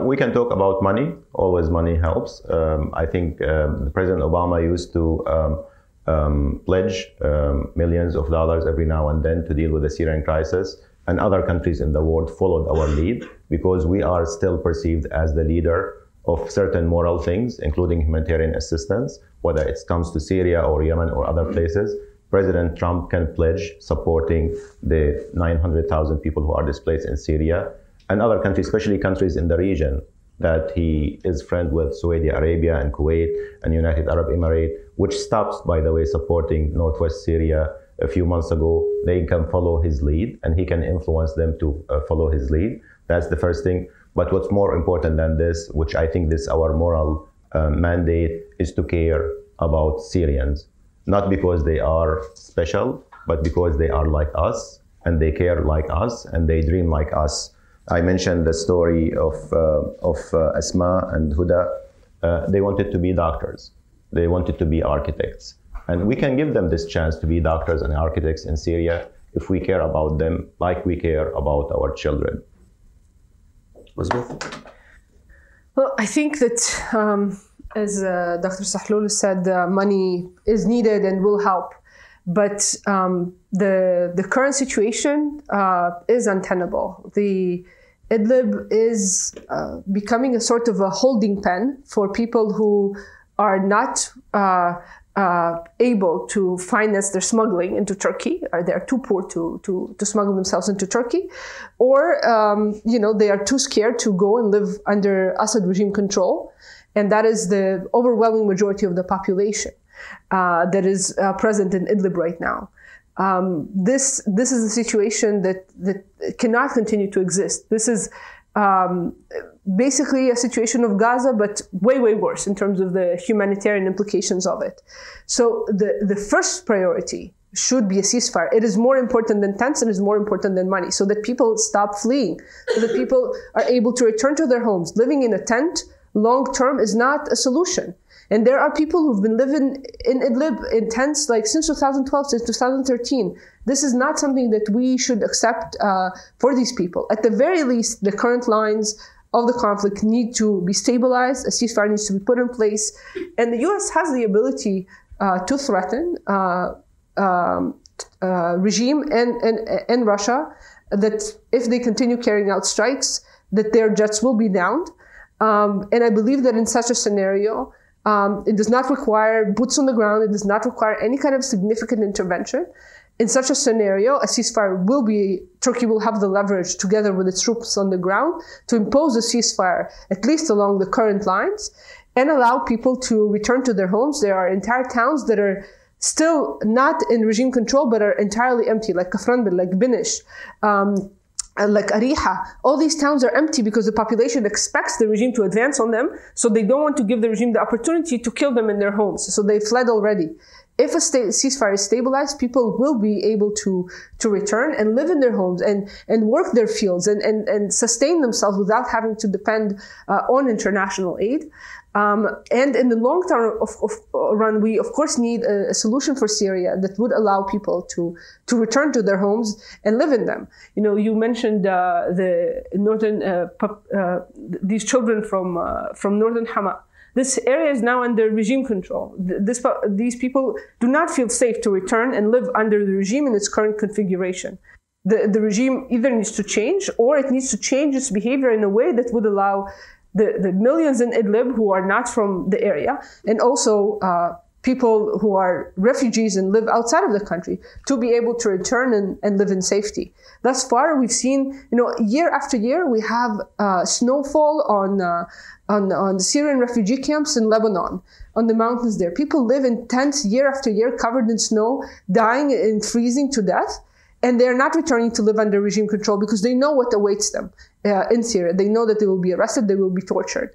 We can talk about money. Always money helps. I think President Obama used to pledge millions of dollars every now and then to deal with the Syrian crisis. And other countries in the world followed our lead because we are still perceived as the leader of certain moral things, including humanitarian assistance, whether it comes to Syria or Yemen or other places. President Trump can pledge supporting the 900,000 people who are displaced in Syria and other countries, especially countries in the region that he is friend with, Saudi Arabia and Kuwait and United Arab Emirates, which stopped, by the way, supporting northwest Syria a few months ago. They can follow his lead and he can influence them to follow his lead. That's the first thing. But what's more important than this, which I think this is our moral mandate, is to care about Syrians. Not because they are special, but because they are like us and they care like us and they dream like us. I mentioned the story of Asma and Huda. They wanted to be doctors. They wanted to be architects. And we can give them this chance to be doctors and architects in Syria if we care about them like we care about our children. Elizabeth? Well, I think that, as Dr. Sahlul said, money is needed and will help. But the current situation is untenable. The Idlib is becoming a sort of a holding pen for people who are not able to finance their smuggling into Turkey, or they're too poor to smuggle themselves into Turkey, or they are too scared to go and live under Assad regime control, and that is the overwhelming majority of the population that is present in Idlib right now. This is a situation that cannot continue to exist. This is basically a situation of Gaza, but way, way worse in terms of the humanitarian implications of it. So the first priority should be a ceasefire. It is more important than tents, and it is more important than money, so that people stop fleeing, so that people are able to return to their homes. Living in a tent long term is not a solution. And there are people who've been living in Idlib in tents like since 2012, since 2013. This is not something that we should accept for these people. At the very least, the current lines of the conflict need to be stabilized. A ceasefire needs to be put in place. And the U.S. has the ability to threaten regime and Russia that if they continue carrying out strikes, that their jets will be downed. And I believe that in such a scenario, it does not require boots on the ground. It does not require any kind of significant intervention. In such a scenario, a ceasefire Turkey will have the leverage together with its troops on the ground to impose a ceasefire, at least along the current lines, and allow people to return to their homes. There are entire towns that are still not in regime control, but are entirely empty, like Kafranbil, like Binish, like Ariha. All these towns are empty because the population expects the regime to advance on them, so they don't want to give the regime the opportunity to kill them in their homes. So they fled already. If a ceasefire is stabilized, people will be able to return and live in their homes and work their fields and sustain themselves without having to depend on international aid. And in the long term run, we of course need a solution for Syria that would allow people to return to their homes and live in them. You know, you mentioned the northern these children from northern Hama. This area is now under regime control. These people do not feel safe to return and live under the regime in its current configuration. The regime either needs to change, or it needs to change its behavior in a way that would allow the millions in Idlib who are not from the area, and also people who are refugees and live outside of the country to be able to return and live in safety. Thus far, we've seen, year after year, we have snowfall on Syrian refugee camps in Lebanon, on the mountains there. People live in tents year after year, covered in snow, dying and freezing to death. And they're not returning to live under regime control because they know what awaits them in Syria. They know that they will be arrested, they will be tortured.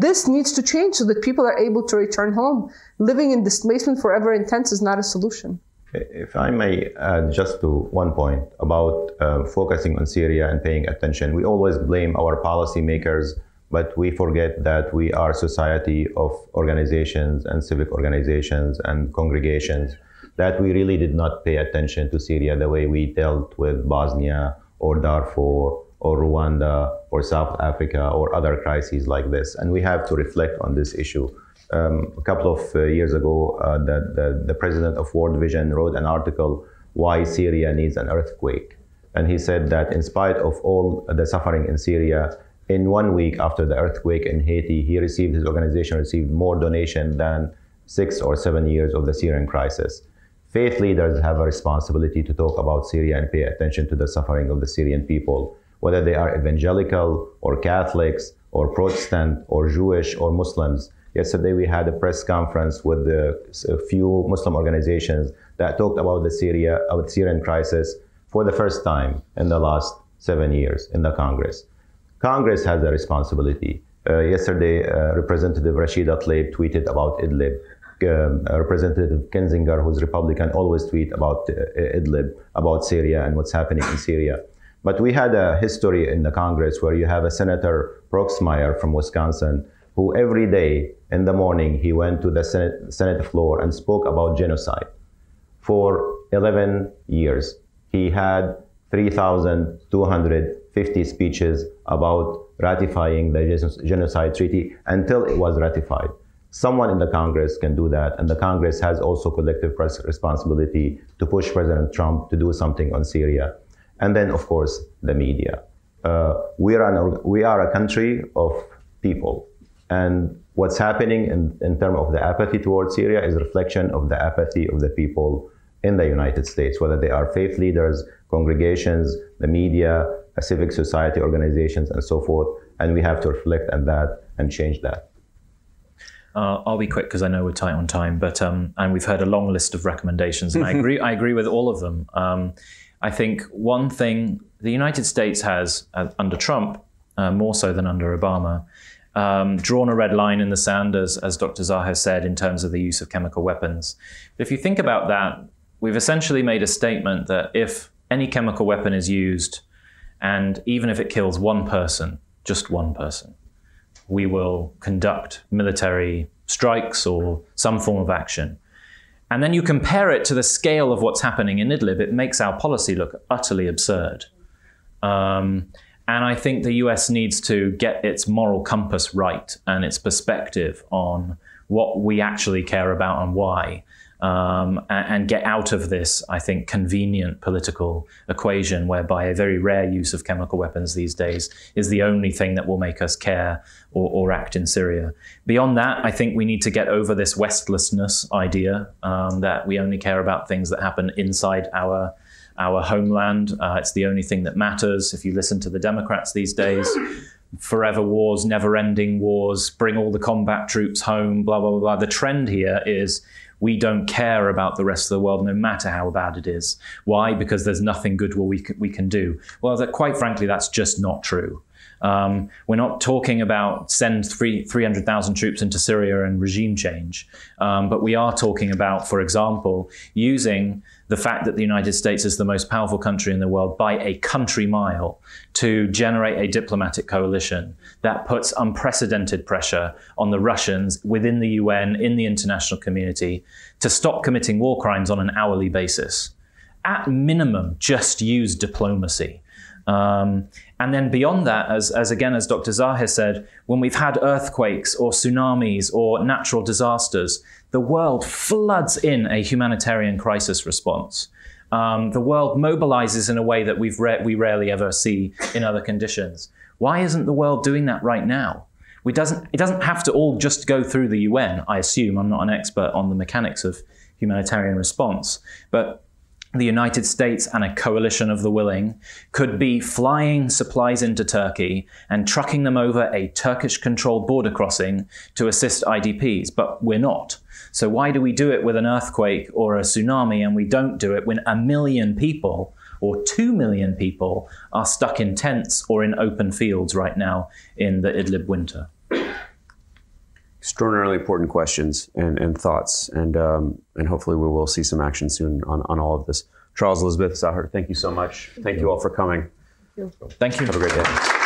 This needs to change so that people are able to return home. Living in displacement forever in tents is not a solution. If I may add just to one point about focusing on Syria and paying attention, we always blame our policymakers, but we forget that we are a society of organizations and civic organizations and congregations, that we really did not pay attention to Syria the way we dealt with Bosnia or Darfur or Rwanda or South Africa or other crises like this. And we have to reflect on this issue. A couple of years ago, the president of World Vision wrote an article, Why Syria Needs an Earthquake. And he said that in spite of all the suffering in Syria, in 1 week after the earthquake in Haiti, his organization received more donation than 6 or 7 years of the Syrian crisis. Faith leaders have a responsibility to talk about Syria and pay attention to the suffering of the Syrian people, whether they are evangelical or Catholics or Protestant or Jewish or Muslims. Yesterday we had a press conference with a few Muslim organizations that talked about the Syrian crisis for the first time in the last 7 years in the Congress. Congress has a responsibility. Yesterday, Representative Rashida Tlaib tweeted about Idlib. Representative Kinzinger, who's Republican, always tweet about Idlib, about Syria and what's happening in Syria. But we had a history in the Congress where you have a Senator Proxmire from Wisconsin, who every day in the morning, he went to the Senate floor and spoke about genocide. For 11 years, he had 3,250 speeches about ratifying the genocide treaty until it was ratified. Someone in the Congress can do that, and the Congress has also collective responsibility to push President Trump to do something on Syria. And then, of course, the media. We are a country of people, and what's happening in terms of the apathy towards Syria is a reflection of the apathy of the people in the United States, whether they are faith leaders, congregations, the media, civic society organizations, and so forth. And we have to reflect on that and change that. I'll be quick because I know we're tight on time, but and we've heard a long list of recommendations, and I agree with all of them. I think one thing the United States has, under Trump, more so than under Obama, drawn a red line in the sand, as Dr. Zaher said, in terms of the use of chemical weapons. But if you think about that, we've essentially made a statement that if any chemical weapon is used, and even if it kills one person, just one person, we will conduct military strikes or some form of action. And then you compare it to the scale of what's happening in Idlib, it makes our policy look utterly absurd. And I think the US needs to get its moral compass right and its perspective on what we actually care about and why. And get out of this, I think, convenient political equation whereby a very rare use of chemical weapons these days is the only thing that will make us care or act in Syria. Beyond that, I think we need to get over this westlessness idea that we only care about things that happen inside our homeland. It's the only thing that matters. If you listen to the Democrats these days, forever wars, never-ending wars, bring all the combat troops home, blah, blah, blah, blah. The trend here is we don't care about the rest of the world, no matter how bad it is. Why? Because there's nothing good we can do. Well, quite frankly, that's just not true. We're not talking about send 300,000 troops into Syria and regime change, but we are talking about, for example, using the fact that the United States is the most powerful country in the world by a country mile to generate a diplomatic coalition that puts unprecedented pressure on the Russians within the UN, in the international community, to stop committing war crimes on an hourly basis. At minimum, just use diplomacy. And then beyond that, as Dr. Zaher said, when we've had earthquakes or tsunamis or natural disasters, the world floods in a humanitarian crisis response. The world mobilizes in a way that we rarely ever see in other conditions. Why isn't the world doing that right now? it doesn't have to all just go through the UN, I assume. I'm not an expert on the mechanics of humanitarian response, but the United States and a coalition of the willing could be flying supplies into Turkey and trucking them over a Turkish-controlled border crossing to assist IDPs, but we're not. So why do we do it with an earthquake or a tsunami, and we don't do it when 1 million people or 2 million people are stuck in tents or in open fields right now in the Idlib winter? Extraordinarily important questions and thoughts, and hopefully we will see some action soon on all of this. Charles, Elizabeth, Zahar, thank you so much. Thank you all for coming. Thank you. Have a great day.